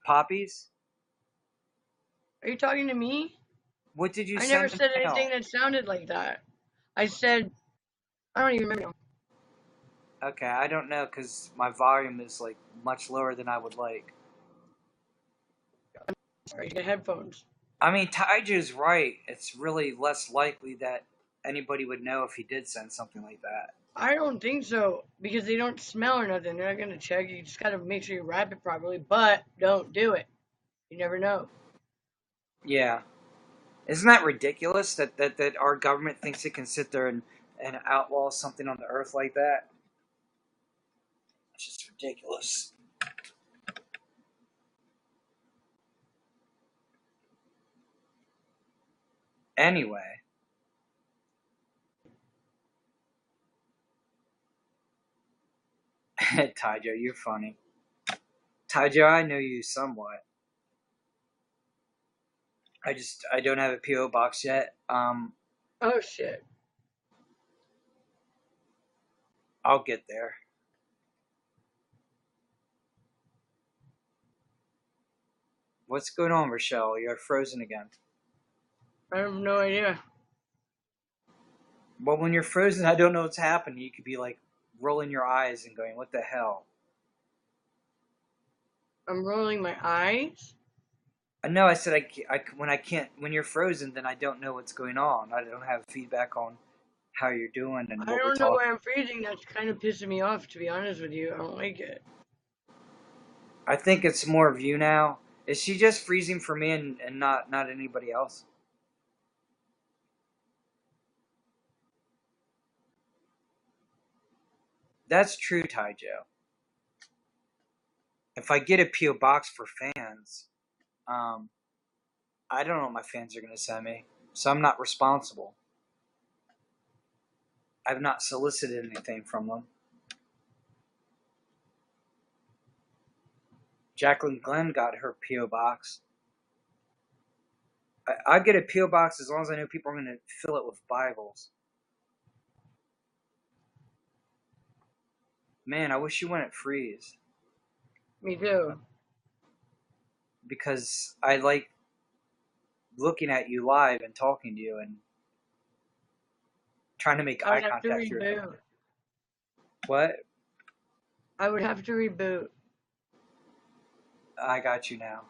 Poppies? Are you talking to me? What did you I never send in said the anything mail? that sounded like that. I said, I don't even remember now. Okay, I don't know because my volume is like much lower than I would like. Sorry, you get headphones. I mean, Taiju's right. It's really less likely that anybody would know if he did send something like that. I don't think so because they don't smell or nothing. They're not gonna check. You just gotta make sure you wrap it properly, but don't do it. You never know. Yeah. Isn't that ridiculous that our government thinks it can sit there and outlaw something on the earth like that? It's just ridiculous. Anyway, Taijo, you're funny. Taijo, I know you somewhat. I don't have a PO box yet. Oh shit. I'll get there. What's going on, Rochelle? You're frozen again. I have no idea. Well, when you're frozen, I don't know what's happening. You could be like rolling your eyes and going, "What the hell?" I'm rolling my eyes. No, I said when I can't when you're frozen, then I don't know what's going on. I don't have feedback on how you're doing and I what we're don't know talking. why I'm freezing. That's kind of pissing me off, to be honest with you. I don't like it. I think it's more of YouNow. Is she just freezing for me and not anybody else? That's true, Taijo. If I get a PO box for fans, um, I don't know what my fans are going to send me, so I'm not responsible. I've not solicited anything from them. Jacqueline Glenn got her PO box. I get a PO box as long as I know people are going to fill it with Bibles. Man, I wish you wouldn't freeze Me too. because I like looking at you live and talking to you and trying to make I eye would have to contact here. reboot. What? I would have to reboot. I got you now.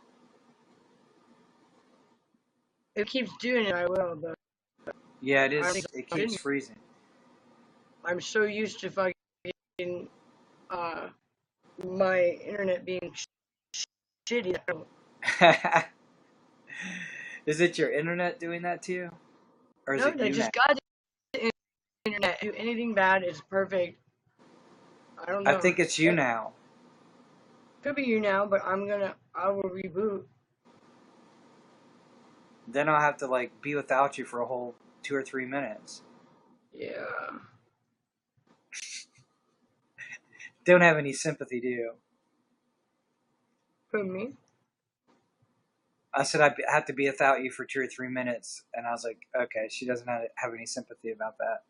If it keeps doing it, I will, but Yeah, it I don't is. think It I'll keeps continue. freezing. I'm so used to fucking, uh, my internet being shitty. Is it your internet doing that to you? Or is No, it I you now? just got the internet. Do anything bad, it's perfect. I don't I know. think it's you now. Could be you now, but I will reboot. Then I'll have to like be without you for a whole 2 or 3 minutes. Yeah. Don't have any sympathy, do you? For me? I said I'd have to be without you for 2 or 3 minutes, and I was like, okay, she doesn't have any sympathy about that.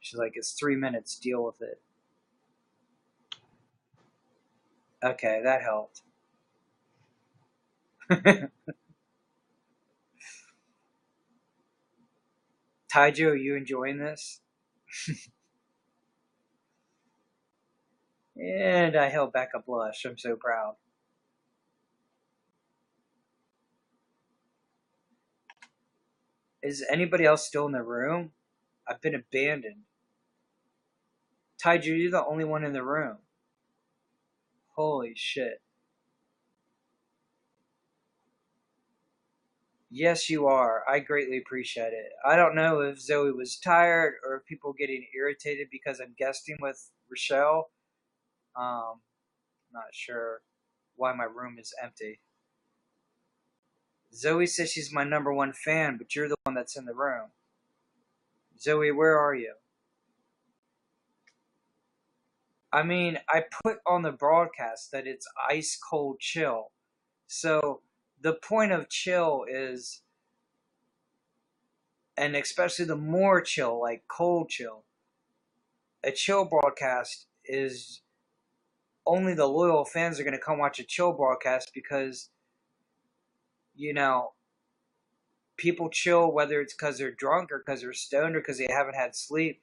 She's like, it's 3 minutes, deal with it. Okay, that helped. Taijo, are you enjoying this? And I held back a blush. I'm so proud. Is anybody else still in the room? I've been abandoned. Taiju, you're the only one in the room. Holy shit. Yes, you are. I greatly appreciate it. I don't know if Zoe was tired or if people getting irritated because I'm guesting with Rochelle. Not sure why my room is empty. Zoe says she's my number one fan, but you're the one that's in the room. Zoe, where are you? I mean, I put on the broadcast that it's ice cold chill. So the point of chill is, and especially the more chill, like cold chill, a chill broadcast is only the loyal fans are going to come watch a chill broadcast because, you know, people chill whether it's because they're drunk or because they're stoned or because they haven't had sleep.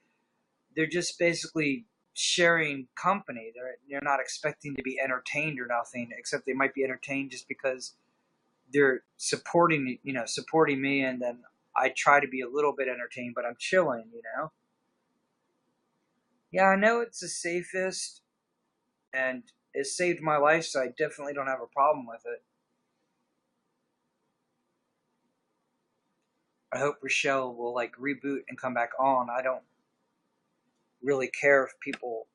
They're just basically sharing company. They're not expecting to be entertained or nothing, except they might be entertained just because they're supporting me, and then I try to be a little bit entertained, but I'm chilling. Yeah, I know it's the safest, and it saved my life, so I definitely don't have a problem with it. I hope Rochelle will like reboot and come back on. I don't really care if people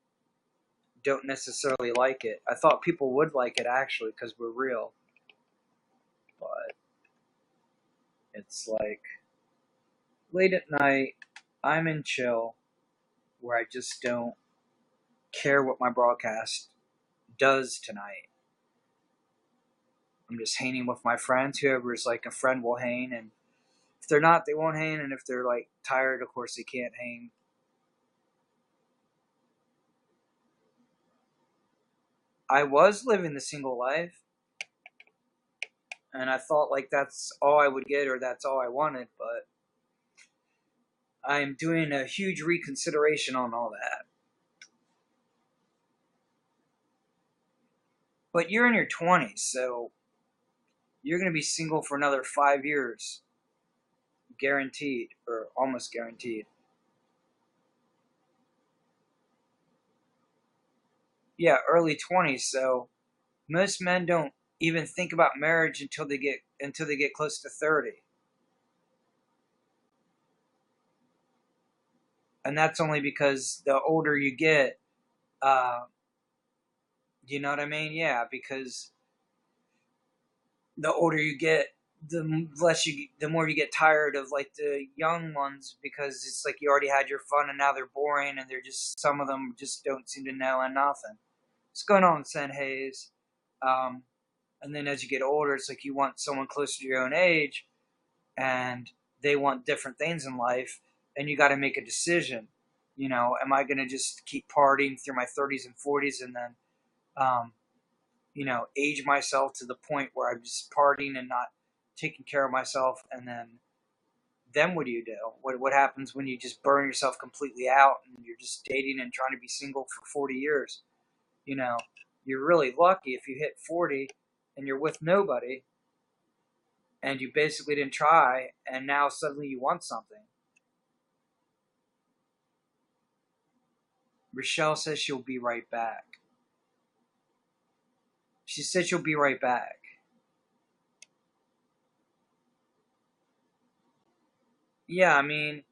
don't necessarily like it. I thought people would like it actually because we're real, but it's like late at night, I'm in chill where I just don't care what my broadcast does tonight. I'm just hanging with my friends. Whoever's like a friend will hang, and if they're not, they won't hang. And if they're like tired, of course they can't hang. I was living the single life, and I thought like that's all I would get or that's all I wanted, but I'm doing a huge reconsideration on all that. But you're in your 20s, so you're going to be single for another 5 years, guaranteed, or almost guaranteed. Yeah, early 20s, so most men don't even think about marriage until they get close to 30. And that's only because the older you get, uh, you know what I mean? Yeah, because the older you get, the more you get tired of like the young ones because it's like you already had your fun and now they're boring and they're just some of them just don't seem to know nothing. What's going on, Sen Hayes? Um, and then as you get older, it's like you want someone closer to your own age, and they want different things in life, and you got to make a decision. Am I going to just keep partying through my 30s and 40s and then, um, age myself to the point where I'm just partying and not taking care of myself, and then what do you do? What happens when you just burn yourself completely out and you're just dating and trying to be single for 40 years? You know, you're really lucky if you hit 40 and you're with nobody and you basically didn't try, and now suddenly you want something. Rochelle says she'll be right back. She said she'll be right back. Yeah, I mean,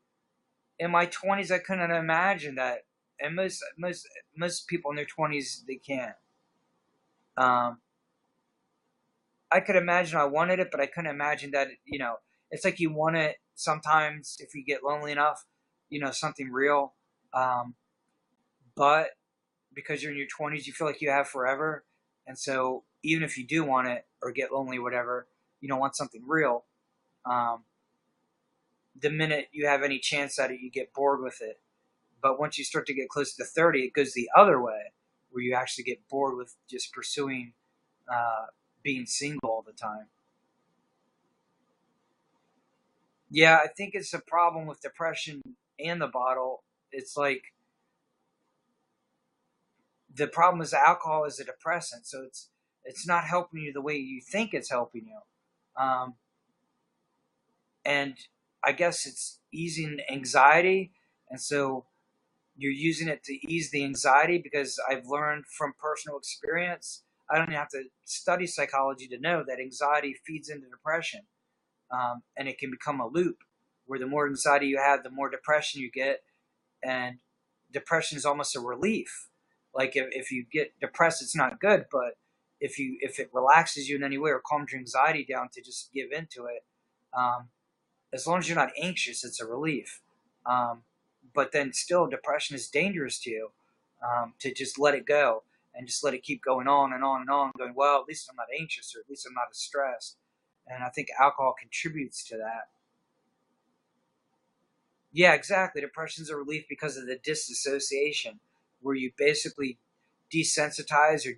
in my 20s, I couldn't imagine that, and most people in their 20s they can't. Um, I could imagine I wanted it, but I couldn't imagine that. It's like you want it sometimes if you get lonely enough, something real. Um, but because you're in your 20s, you feel like you have forever, and so even if you do want it or get lonely, or whatever, you don't want something real. Um, the minute you have any chance at it, you get bored with it. But once you start to get close to 30, it goes the other way, where you actually get bored with just pursuing uh, being single all the time. Yeah, I think it's a problem with depression and the bottle. It's like the problem is alcohol is a depressant, so it's not helping you the way you think it's helping you. And I guess it's easing anxiety, and so you're using it to ease the anxiety because I've learned from personal experience. I don't even have to study psychology to know that anxiety feeds into depression, and it can become a loop where the more anxiety you have, the more depression you get, and depression is almost a relief. Like if you get depressed, it's not good, but if it relaxes you in any way or calms your anxiety down to just give into it, um, as long as you're not anxious, it's a relief. Um, but then still, depression is dangerous to you. To just let it go and just let it keep going on and on and on, going, well, at least I'm not anxious, or at least I'm not as stressed. And I think alcohol contributes to that. Yeah, exactly. Depression's a relief because of the disassociation, where you basically desensitize or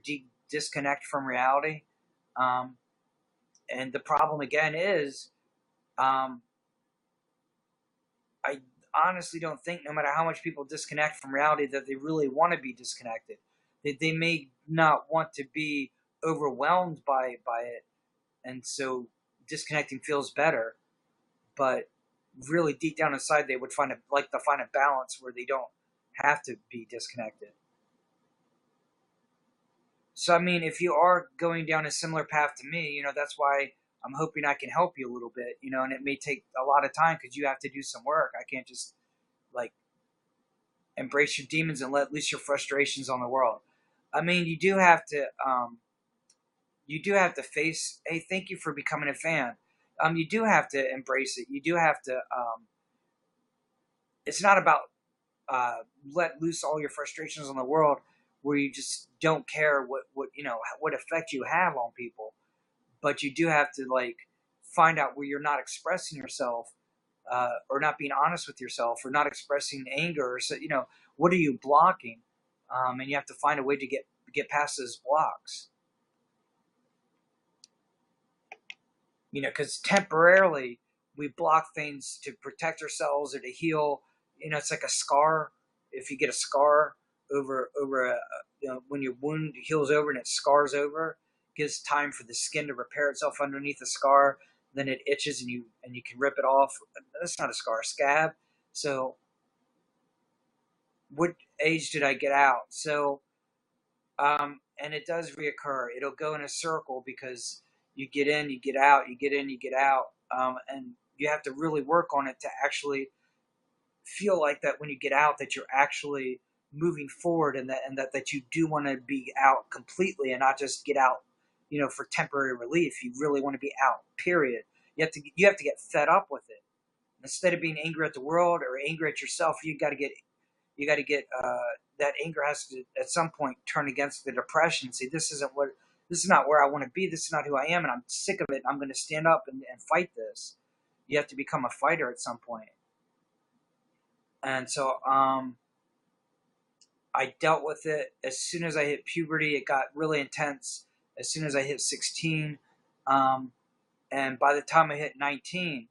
disconnect from reality. Um, and the problem again is, um, I honestly don't think, no matter how much people disconnect from reality, that they really want to be disconnected. They may not want to be overwhelmed by it, and so disconnecting feels better. But really, deep down inside, they would like to find a balance where they don't have to be disconnected. So, I mean, if you are going down a similar path to me, that's why I'm hoping I can help you a little bit, and it may take a lot of time because you have to do some work. I can't just like embrace your demons and let loose your frustrations on the world. I mean, you do have to face. Hey, thank you for becoming a fan. You do have to embrace it. You do have to. It's not about let loose all your frustrations on the world, where you just don't care what effect you have on people. But you do have to like find out where you're not expressing yourself, or not being honest with yourself, or not expressing anger. Or so what are you blocking? And you have to find a way to get past those blocks. Because temporarily we block things to protect ourselves or to heal. It's like a scar. If you get a scar over when your wound heals over and it scars over, it gives time for the skin to repair itself underneath the scar. Then it itches and you can rip it off. That's not a scar, a scab. So, what age did I get out? So, and it does reoccur. It'll go in a circle because you get in, you get out, you get in, you get out, and you have to really work on it to actually feel like that when you get out that you're actually moving forward, and that you do want to be out completely and not just get out, for temporary relief. You really want to be out. Period. You have to get fed up with it. Instead of being angry at the world or angry at yourself, you got to get that anger has to at some point turn against the depression and say, this is not where I want to be. This is not who I am, and I'm sick of it. I'm going to stand up and fight this. You have to become a fighter at some point. And so I dealt with it as soon as I hit puberty. It got really intense as soon as I hit 16. Um, and by the time I hit 19,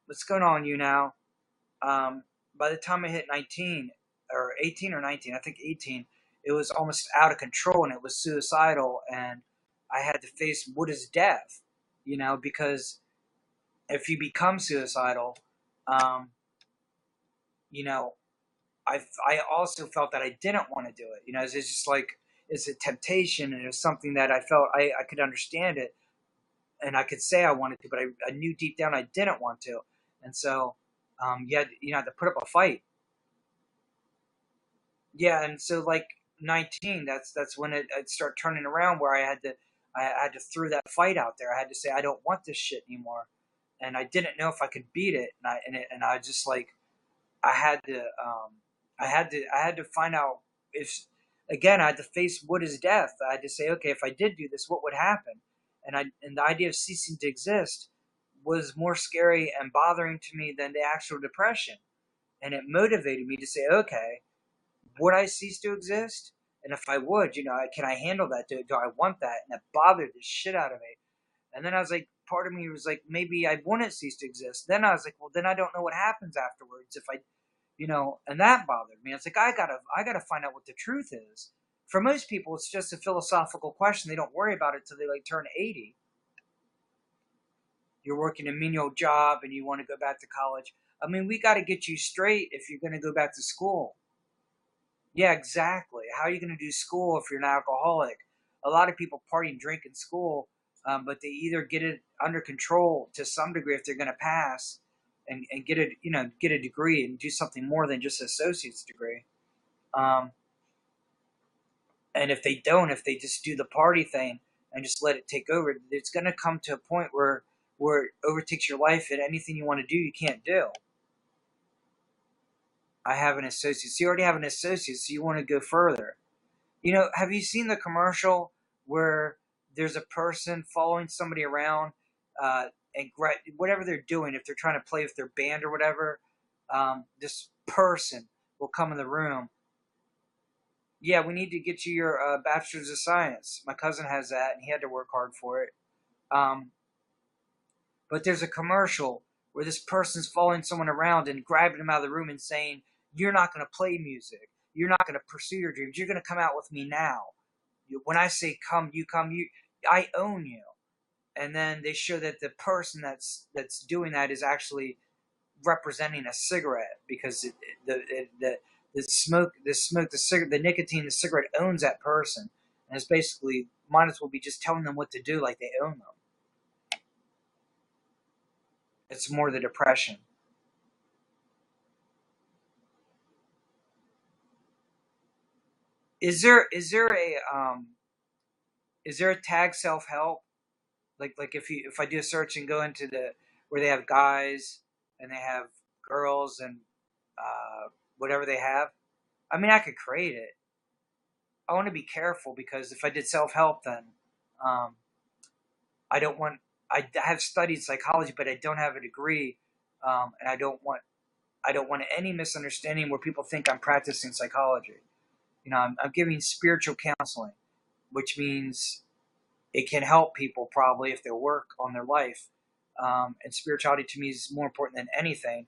what's going on, YouNow? Um, by the time I hit 19, or 18 or 19, I think 18, it was almost out of control and it was suicidal. And I had to face what is death, because if you become suicidal, um, you know, I also felt that I didn't want to do it. It's just like is a temptation, and it was something that I felt I could understand it, and I could say I wanted to, but I knew deep down I didn't want to, and so you had to put up a fight. Yeah, and so like 19, that's when it started turning around where I had to throw that fight out there. I had to say I don't want this shit anymore, and I didn't know if I could beat it, and I just like I had to I had to find out if again I had to face what is death. I had to say, okay, if I did do this, what would happen? And the idea of ceasing to exist was more scary and bothering to me than the actual depression. And it motivated me to say, okay, would I cease to exist? And if I would, can I handle that? Do I want that? And it bothered the shit out of me. And then I was like, part of me was like, maybe I wouldn't cease to exist. Then I was like, well, then I don't know what happens afterwards if I, and that bothered me. It's like I gotta find out what the truth is. For most people, it's just a philosophical question. They don't worry about it till they like turn 80. You're working a menial job and you want to go back to college. I mean, we got to get you straight if you're going to go back to school. Yeah, exactly. How are you going to do school if you're an alcoholic? A lot of people party and drink in school, but they either get it under control to some degree if they're going to pass, and get a degree and do something more than just an associate's degree. Um, and if they don't, if they just do the party thing and just let it take over, it's going to come to a point where it overtakes your life, and anything you want to do, you can't do. I have an associate. So you already have an associate, so you want to go further. Have you seen the commercial where there's a person following somebody around, and whatever they're doing, if they're trying to play with their band or whatever, this person will come in the room. Yeah, we need to get you your bachelor's of science. My cousin has that, and he had to work hard for it. Um, but there's a commercial where this person's following someone around and grabbing them out of the room and saying, "You're not going to play music. You're not going to pursue your dreams. You're going to come out with me now. When I say come, you come. I own you." And then they show that the person that's doing that is actually representing a cigarette, because the nicotine, the cigarette owns that person, and it's basically might as well be just telling them what to do like they own them. It's more the depression. Is there a tag self help, like if I do a search and go into the where they have guys and they have girls and whatever they have. I mean, I could create it. I want to be careful because if I did self help, then um, I don't want. I have studied psychology, but I don't have a degree, and I don't want any misunderstanding where people think I'm practicing psychology. I'm giving spiritual counseling, which means it can help people probably if they work on their life. And spirituality to me is more important than anything.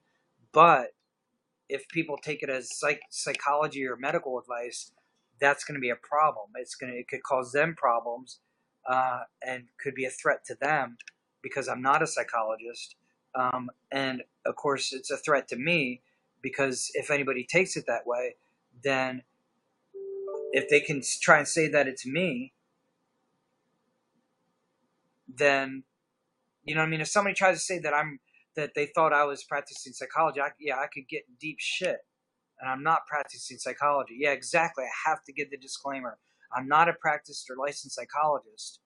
But if people take it as psychology or medical advice, that's going to be a problem. It could cause them problems, and could be a threat to them because I'm not a psychologist. And of course, it's a threat to me because if anybody takes it that way, then if they can try and say that it's me, then what I mean. If somebody tries to say that they thought I was practicing psychology, I could get in deep shit. And I'm not practicing psychology. Yeah, exactly. I have to give the disclaimer. I'm not a practiced or licensed psychologist.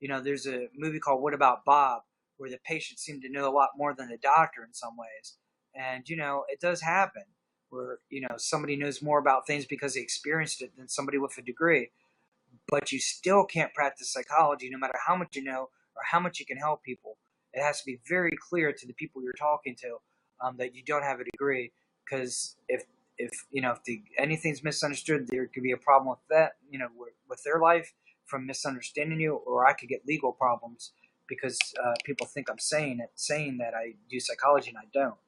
There's a movie called What About Bob, where the patient seemed to know a lot more than the doctor in some ways. And, it does happen where, somebody knows more about things because they experienced it than somebody with a degree. But you still can't practice psychology no matter how much you know or how much you can help people. It has to be very clear to the people you're talking to, that you don't have a degree, because if anything's misunderstood, there could be a problem with that, with their life from misunderstanding you, or I could get legal problems because people think I'm saying that I do psychology and I don't.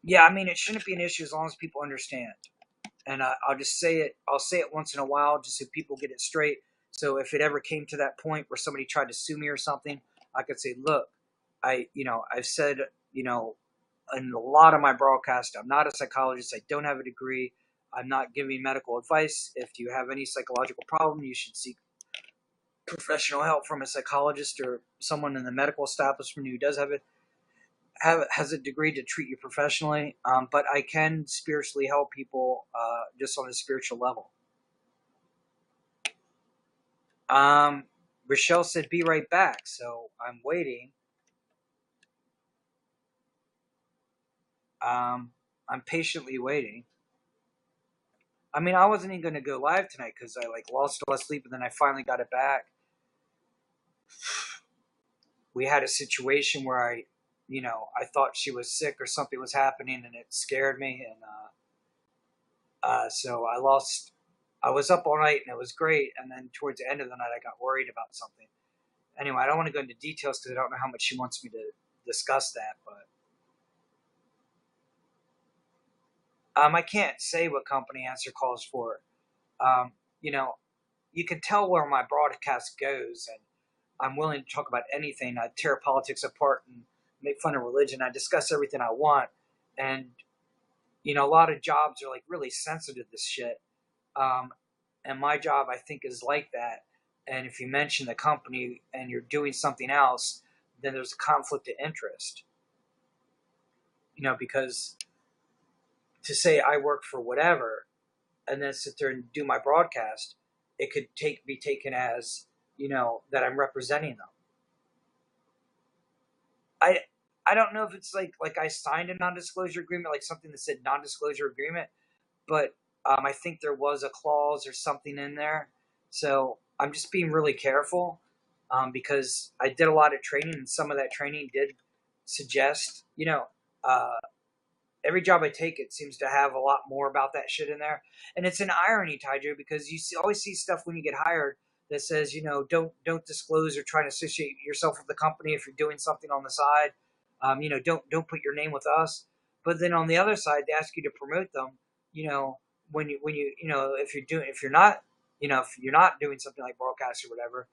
Yeah, I mean, it shouldn't be an issue as long as people understand. And I'll just say it. I'll say it once in a while, just so people get it straight. So if it ever came to that point where somebody tried to sue me or something, I could say, "Look, I've said, in a lot of my broadcast. I'm not a psychologist. I don't have a degree. I'm not giving medical advice. If you have any psychological problem, you should seek professional help from a psychologist or someone in the medical establishment who does has a degree to treat you professionally. But I can spiritually help people just on a spiritual level. Rochelle said, "Be right back." So I'm waiting. I'm patiently waiting. I mean, I wasn't even going to go live tonight because I lost all sleep, and then I finally got it back. We had a situation where I thought she was sick or something was happening, and it scared me, and so I lost. I was up all night, and it was great, and then towards the end of the night, I got worried about something. Anyway, I don't want to go into details because I don't know how much she wants me to discuss that, but I can't say what company answer calls for. Um, you know, you can tell where my broadcast goes, and I'm willing to talk about anything. I tear politics apart and make fun of religion. I discuss everything I want, and a lot of jobs are really sensitive to this shit. Um, and my job, I think, is like that. And if you mention the company and you're doing something else, then there's a conflict of interest. Because to say I work for whatever and then sit there and do my broadcast, it could be taken as that I'm representing them. I don't know if it's like I signed a non-disclosure agreement, like something that said non-disclosure agreement, but I think there was a clause or something in there. So I'm just being really careful because I did a lot of training, and some of that training did suggest, uh, every job I take, it seems to have a lot more about that shit in there. And it's an irony, Taiju, because always see stuff when you get hired that says, don't disclose or try to associate yourself with the company if you're doing something on the side. Don't put your name with us. But then on the other side, they ask you to promote them. If you're not doing something like broadcast or whatever.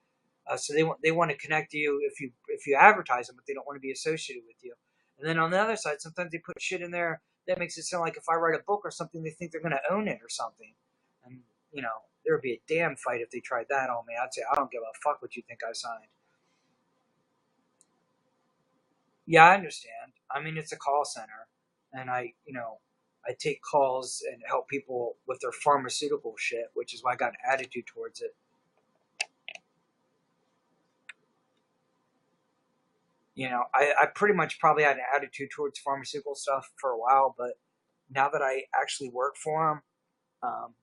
So they want to connect you if you advertise them, but they don't want to be associated with you. And then on the other side, sometimes they put shit in there that makes it sound like if I write a book or something, they think they're going to own it or something. And there would be a damn fight if they tried that on me. I'd say I don't give a fuck what you think I signed. Yeah, I understand. I mean, it's a call center, and I take calls and help people with their pharmaceutical shit, which is why I got an attitude towards it. I pretty much probably had an attitude towards pharmaceutical stuff for a while, but now that I actually work for them,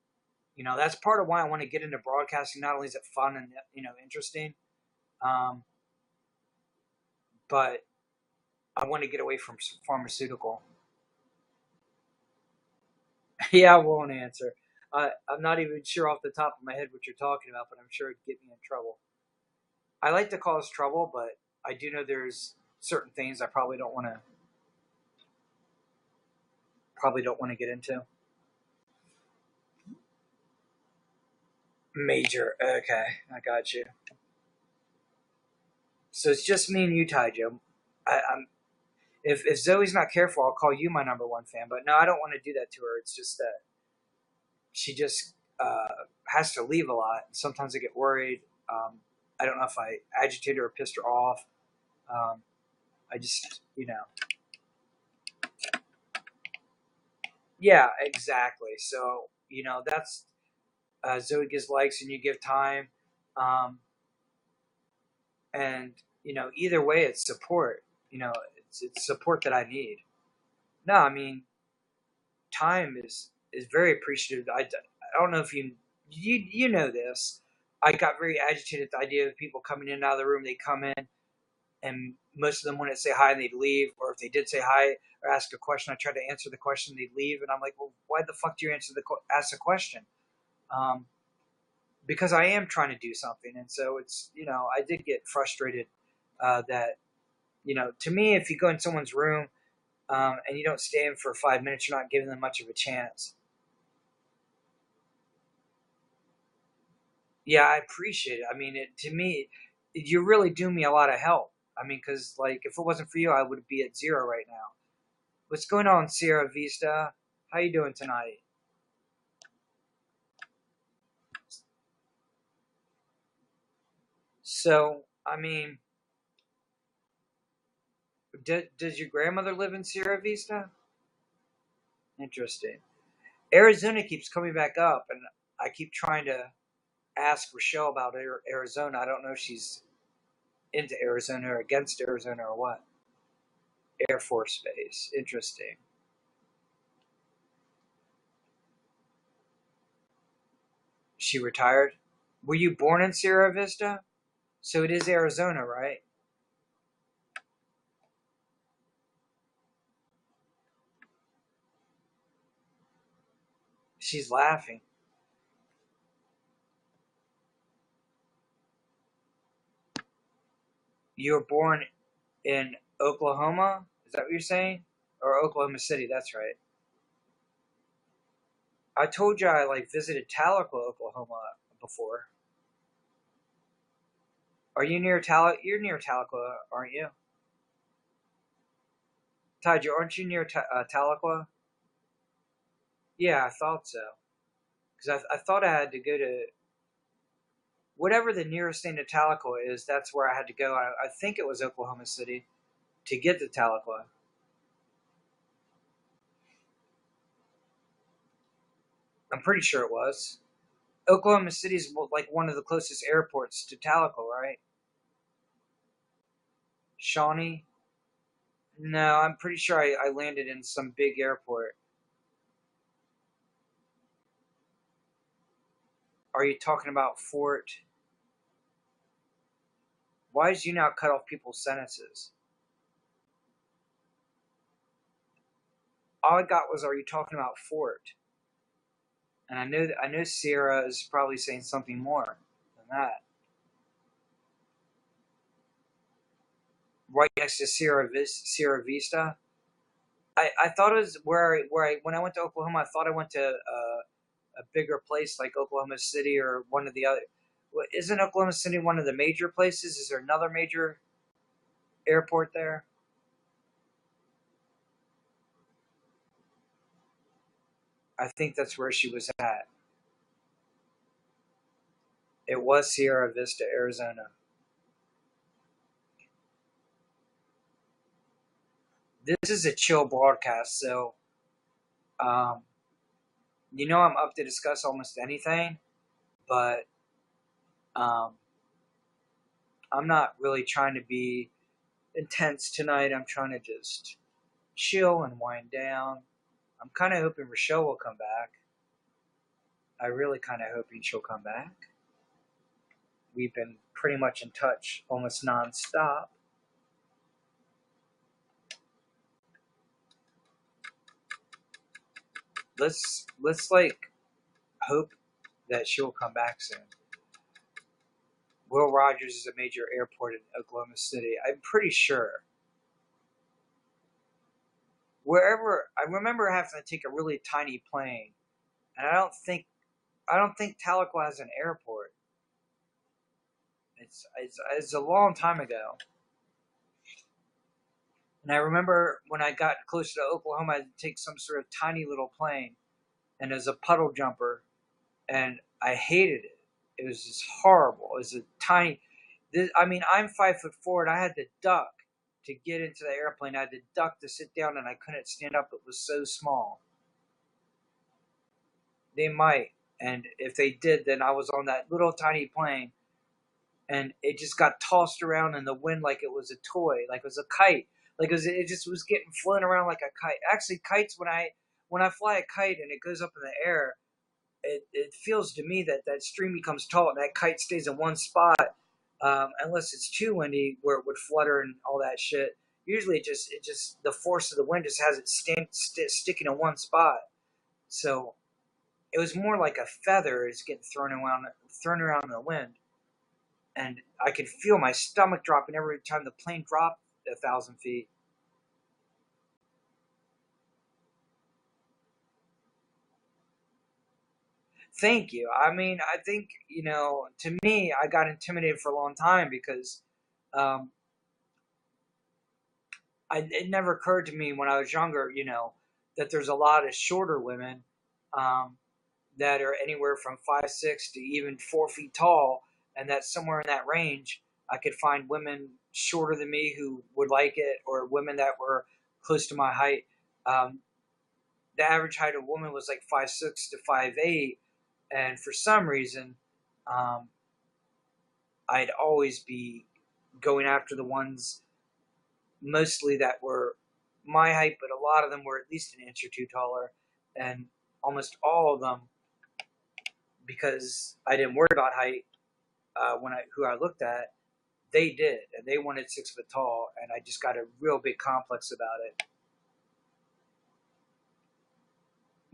that's part of why I want to get into broadcasting. Not only is it fun and interesting, um, but I want to get away from pharmaceutical. Yeah, I won't answer. I'm not even sure off the top of my head what you're talking about, but I'm sure it'd get me in trouble. I like to cause trouble, but I do know there's certain things I probably don't want to get into. Major. Okay, I got you. So it's just me and you, Ty Joe. I'm if Zoe's not careful, I'll call you my number one fan. But no, I don't want to do that to her. It's just that she just has to leave a lot. Sometimes I get worried. I don't know if I agitated her or pissed her off. Um, I just, yeah, exactly. So, that's Zoe gives likes and you give time. Um, and, either way, it's support. It's support that I need. No, I mean, time is very appreciative. I don't know if you know this. I got very agitated at the idea of people coming in and out of the room. They come in, and most of them wouldn't say hi and they'd leave. Or if they did say hi or ask a question, I tried to answer the question, they'd leave, and I'm like, well, why the fuck do you ask the question? Um, because I am trying to do something, and so it's I did get frustrated that to me, if you go in someone's room and you don't stay in for 5 minutes, you're not giving them much of a chance. Yeah, I appreciate it. I mean, to me, you really do me a lot of help. I mean, because if it wasn't for you, I would be at zero right now. What's going on, Sierra Vista? How you doing tonight? So, I mean, does your grandmother live in Sierra Vista? Interesting. Arizona keeps coming back up, and I keep trying to ask Rochelle about Arizona. I don't know if she's into Arizona or against Arizona or what. Air Force Base. Interesting. She retired? Were you born in Sierra Vista? So it is Arizona, right? She's laughing. You were born in Oklahoma? Is that what you're saying? Or Oklahoma City, that's right. I told you I like visited Tahlequah, Oklahoma before. Are you near You're near Tahlequah, aren't you? Todd, aren't you near Tahlequah? Yeah, I thought so. Because I thought I had to go to whatever the nearest thing to Tahlequah is. That's where I had to go. I think it was Oklahoma City to get to Tahlequah. I'm pretty sure it was. Oklahoma City's like one of the closest airports to Tahlequah, right? Shawnee? No, I'm pretty sure I landed in some big airport. Are you talking about Fort? Why is you now cut off people's sentences? All I got was, "Are you talking about Fort?" And I know Sierra is probably saying something more than that. Right next to Sierra Vista. I thought it was where I when I went to Oklahoma. I thought I went to a bigger place like Oklahoma City or one of the other. Isn't Oklahoma City one of the major places? Is there another major airport there? I think that's where she was at. It was Sierra Vista, Arizona. This is a chill broadcast, so um, I'm up to discuss almost anything, but um, I'm not really trying to be intense tonight. I'm trying to just chill and wind down. I'm kind of hoping Rochelle will come back. I really kind of hoping she'll come back. We've been pretty much in touch almost nonstop. Let's like hope that she'll come back soon. Will Rogers is a major airport in Oklahoma City. I'm pretty sure. Wherever I remember having to take a really tiny plane, and I don't think Tahlequah has an airport. It's a long time ago. And I remember when I got closer to Oklahoma, I had to take some sort of tiny little plane, and it was a puddle jumper, and I hated it. It was just horrible. It was a tiny. I mean, I'm 5'4", and I had to duck to get into the airplane. I had to duck to sit down, and I couldn't stand up. It was so small. They might, and if they did, then I was on that little tiny plane, and it just got tossed around in the wind like it was a toy, like it was a kite, like it just was getting flown around like a kite. Actually, kites when I fly a kite and it goes up in the air, it feels to me that that string becomes taut and that kite stays in one spot, unless it's too windy where it would flutter and all that shit. Usually, it just the force of the wind just has it sticking in one spot. So it was more like a feather is getting thrown around in the wind, and I could feel my stomach dropping every time the plane dropped 1,000 feet. Thank you. I mean, I think to me, I got intimidated for a long time because um, it never occurred to me when I was younger, that there's a lot of shorter women um, that are anywhere from 5'6" to even 4 feet tall, and that somewhere in that range, I could find women shorter than me who would like it, or women that were close to my height. Um, the average height of a woman was like 5'6" to 5'8", and for some reason, um, I'd always be going after the ones mostly that were my height, but a lot of them were at least an inch or two taller, and almost all of them, because I didn't worry about height when who I looked at, they did, and they wanted 6 foot tall, and I just got a real big complex about it.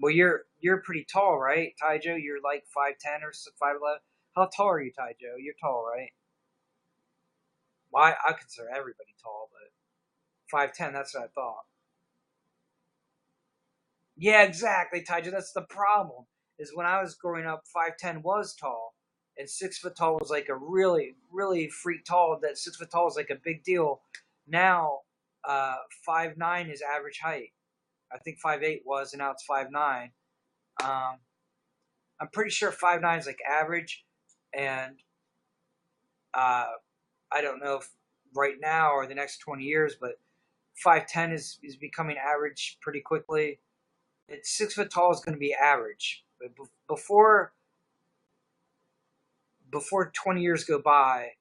Well, you're pretty tall, right, Taijo? You're like 5'10" or 5'11". How tall are you, Taijo? You're tall, right? Well, I consider everybody tall, but 5'10", that's what I thought. Yeah, exactly, Taija. That's the problem. Is when I was growing up, 5'10" was tall, and 6 foot tall was like a really, really freak tall. That 6 foot tall is like a big deal. Now, 5'9" is average height. I think 5'8" was, and now it's 5'9". Um, I'm pretty sure 5'9" is like average, and uh, I don't know if right now or the next 20 years, but 5'10" is becoming average pretty quickly. It's 6 foot tall is going to be average. But before 20 years go by,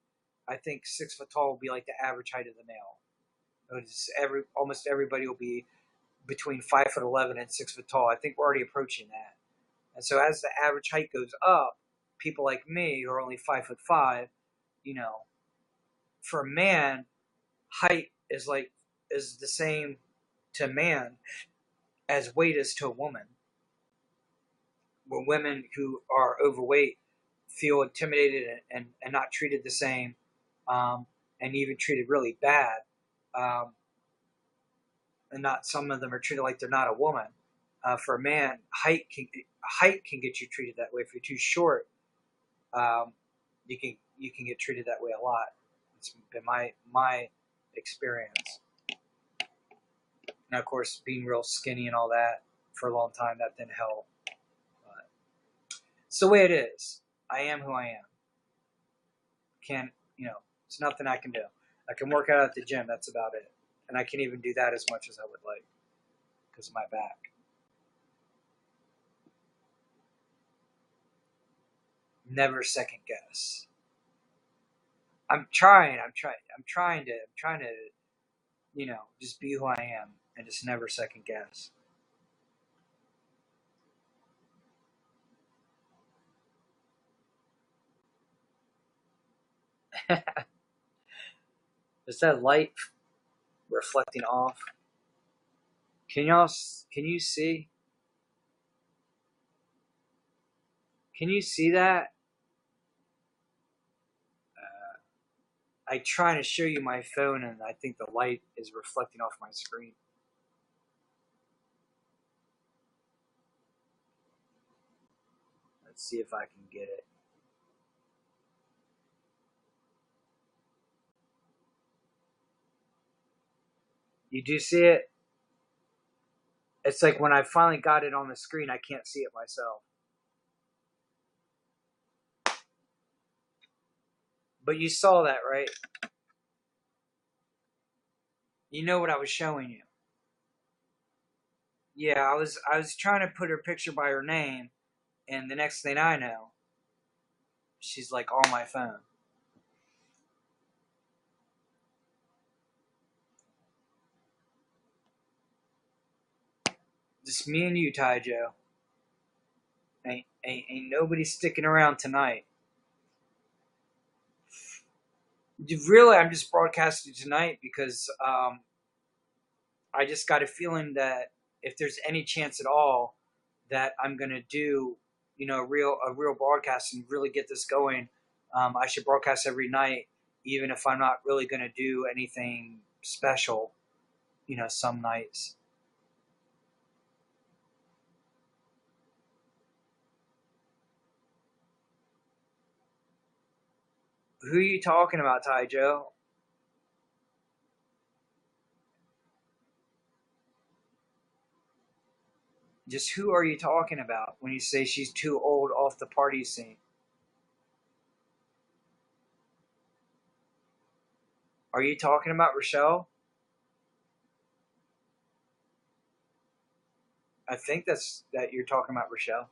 I think 6 foot tall will be like the average height of the male. Almost everybody will be between 5'11" and 6 foot tall. I think we're already approaching that. And so as the average height goes up, people like me who are only 5'5", you know, for a man, height is the same to a man as weight is to a woman. Where women who are overweight feel intimidated and not treated the same, um, and even treated really bad. Um, and not some of them are treated like they're not a woman. For a man, height can get you treated that way. If you're too short, um, you can get treated that way a lot. It's been my experience. Now, of course, being real skinny and all that for a long time, that didn't help. But it's the way it is. I am who I am. Can't, it's nothing I can do. I can work out at the gym. That's about it. And I can't even do that as much as I would like because of my back. Never second guess. I'm trying. I'm trying to, just be who I am and just never second guess. Is that light reflecting off? Can you see? Can you see that? I trying to show you my phone, and I think the light is reflecting off my screen. Let's see if I can get it. You do see it? It's like when I finally got it on the screen, I can't see it myself. But you saw that, right? You know what I was showing you. Yeah, I was trying to put her picture by her name, and the next thing I know, she's like on my phone. Just me and you, Ty Joe. Ain't nobody sticking around tonight. Really, I'm just broadcasting tonight because I just got a feeling that if there's any chance at all that I'm gonna do, a real broadcast and really get this going, I should broadcast every night, even if I'm not really gonna do anything special. Some nights. Who are you talking about, Ty Joe? Just who are you talking about when you say she's too old off the party scene? Are you talking about Rochelle? I think that you're talking about Rochelle.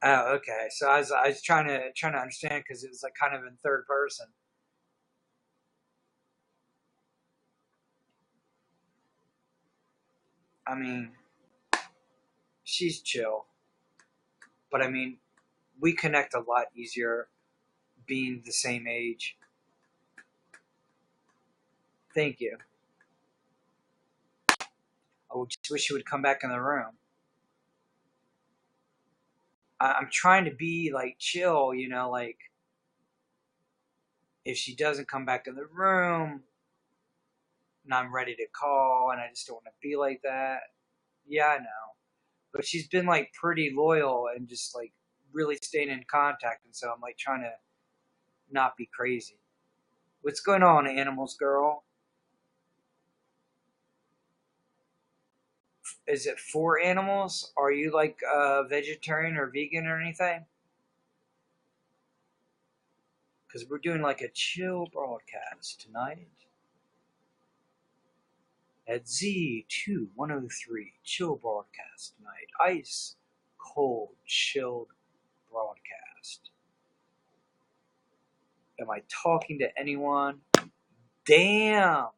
Oh, okay. So I was trying to understand because it was like kind of in third person. I mean, she's chill, but I mean, we connect a lot easier being the same age. Thank you. I just wish she would come back in the room. I'm trying to be like chill, like if she doesn't come back in the room, and I'm ready to call, and I just don't want to be like that. Yeah, I know, but she's been like pretty loyal and just like really staying in contact, and so I'm like trying to not be crazy. What's going on, animals girl? Is it for animals? Are you like a vegetarian or vegan or anything? Because we're doing like a chill broadcast tonight at Z2103. Chill broadcast tonight. Ice cold chilled broadcast. Am I talking to anyone? Damn!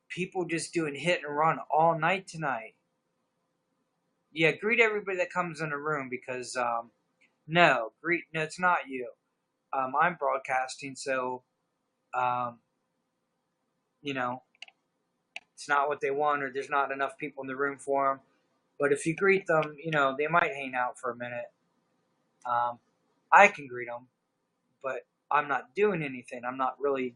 People just doing hit and run all night tonight. Yeah, greet everybody that comes in the room because no, it's not you. I'm broadcasting, so um, you know it's not what they want, or there's not enough people in the room for them. But if you greet them, they might hang out for a minute. Um, I can greet them, but I'm not doing anything. I'm not really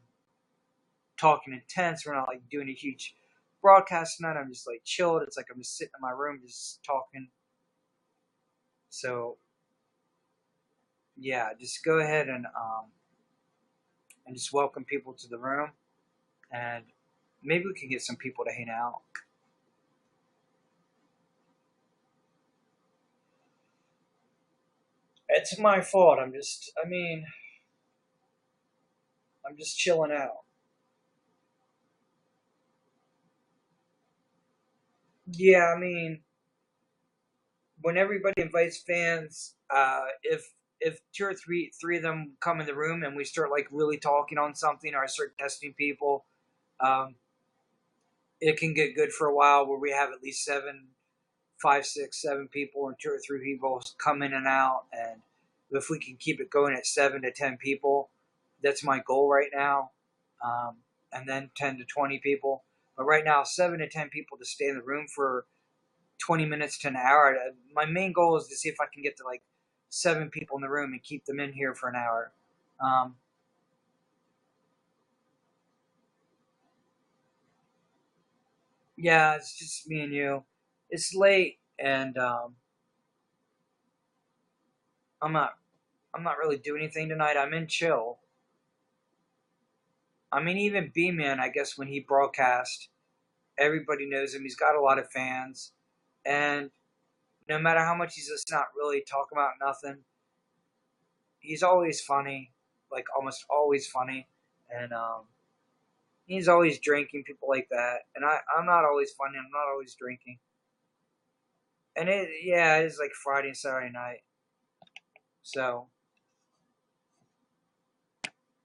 talking intense. We're not like doing a huge broadcast tonight. I'm just like chilled. It's like I'm just sitting in my room, just talking. So yeah, just go ahead and just welcome people to the room, and maybe we can get some people to hang out. It's my fault. I'm just chilling out. Yeah, I mean, when everybody invites fans, if two or three of them come in the room and we start like really talking on something, or I start testing people, um, it can get good for a while where we have at least seven, five, six, seven people, and two or three people come in and out. And if we can keep it going at 7 to 10 people, that's my goal right now. Um, and then 10 to 20 people. But right now, 7 to 10 people to stay in the room for 20 minutes to an hour. My main goal is to see if I can get to like 7 people in the room and keep them in here for an hour. Um, yeah, it's just me and you. It's late, and I'm not. I'm not really doing anything tonight. I'm in chill. I mean, even B Man, I guess when he broadcast, everybody knows him. He's got a lot of fans, and no matter how much he's just not really talking about nothing, he's always funny, like almost always funny, and he's always drinking, people like that. And I'm not always funny. I'm not always drinking. And yeah, it is like Friday and Saturday night. So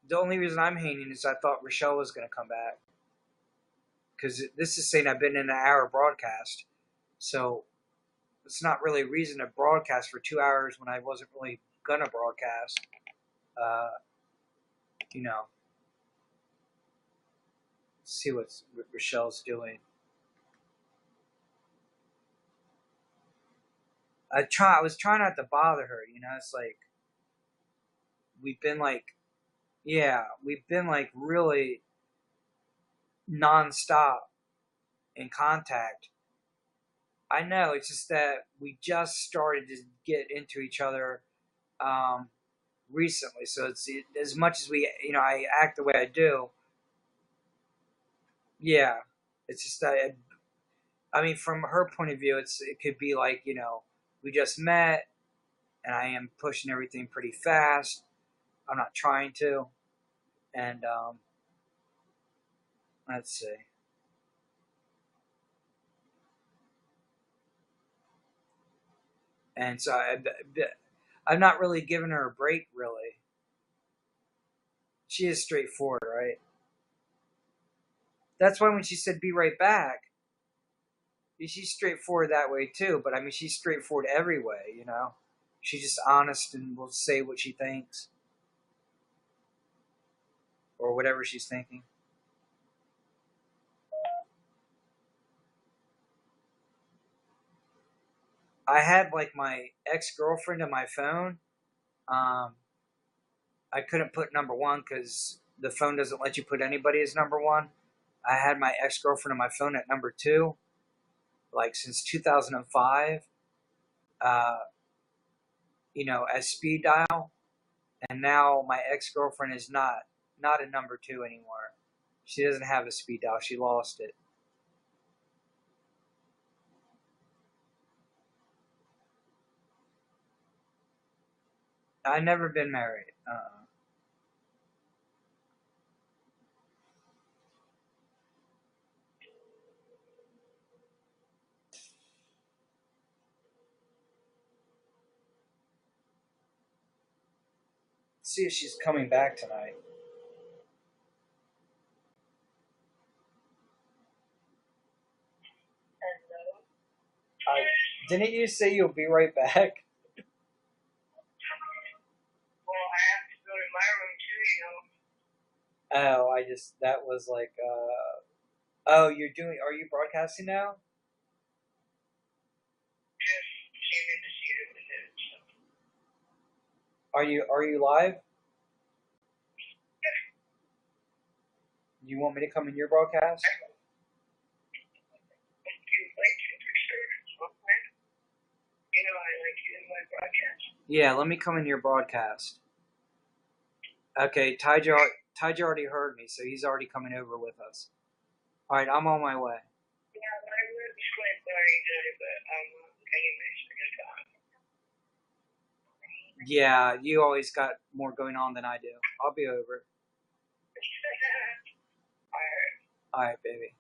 the only reason I'm hanging is I thought Rochelle was going to come back. Because this is saying I've been in an hour broadcast. So it's not really a reason to broadcast for 2 hours when I wasn't really going to broadcast. Uh, you know, see what Rochelle's doing. I was trying not to bother her. It's like we've been like, yeah, we've been like really nonstop in contact. I know it's just that we just started to get into each other um, recently. So it's as much as I act the way I do. Yeah, it's just that. I mean, from her point of view, it could be like, we just met, and I am pushing everything pretty fast. I'm not trying to, and let's see. And so I'm not really giving her a break, really. She is straightforward, right? That's why when she said "be right back," she's straightforward that way too. But I mean, she's straightforward every way. She's just honest and will say what she thinks or whatever she's thinking. I had like my ex girlfriend on my phone. Um, I couldn't put number one because the phone doesn't let you put anybody as number one. I had my ex girlfriend on my phone at number two, like since 2005. Uh, as speed dial, and now my ex girlfriend is not a number two anymore. She doesn't have a speed dial. She lost it. I never been married. See if she's coming back tonight. I didn't you say you'll be right back? Well, I have to go to my room too. Oh, that was like, oh, are you broadcasting now? Just came in to see it with it. So. Are you live? Do you want me to come in your broadcast? I like you in my broadcast. Yeah, let me come in your broadcast. Okay, Tyja already heard me, so he's already coming over with us. All right, I'm on my way. Yeah, my room's quite very good, but anyways, I just got. Yeah, you always got more going on than I do. I'll be over. Alright, All right, baby.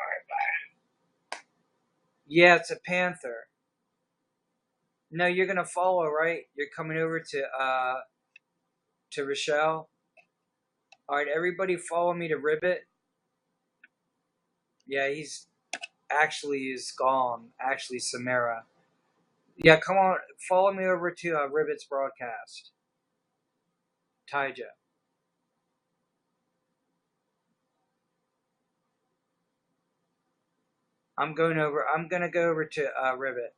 alright, bye. Yeah, it's a panther. No, you're gonna follow, right? You're coming over to Rochelle. All right, everybody, follow me to Ribbit. Yeah, he's actually is gone. Actually, Samara. Yeah, come on, follow me over to Ribbit's broadcast. Tyja. I'm going over. I'm gonna go over to Ribbit.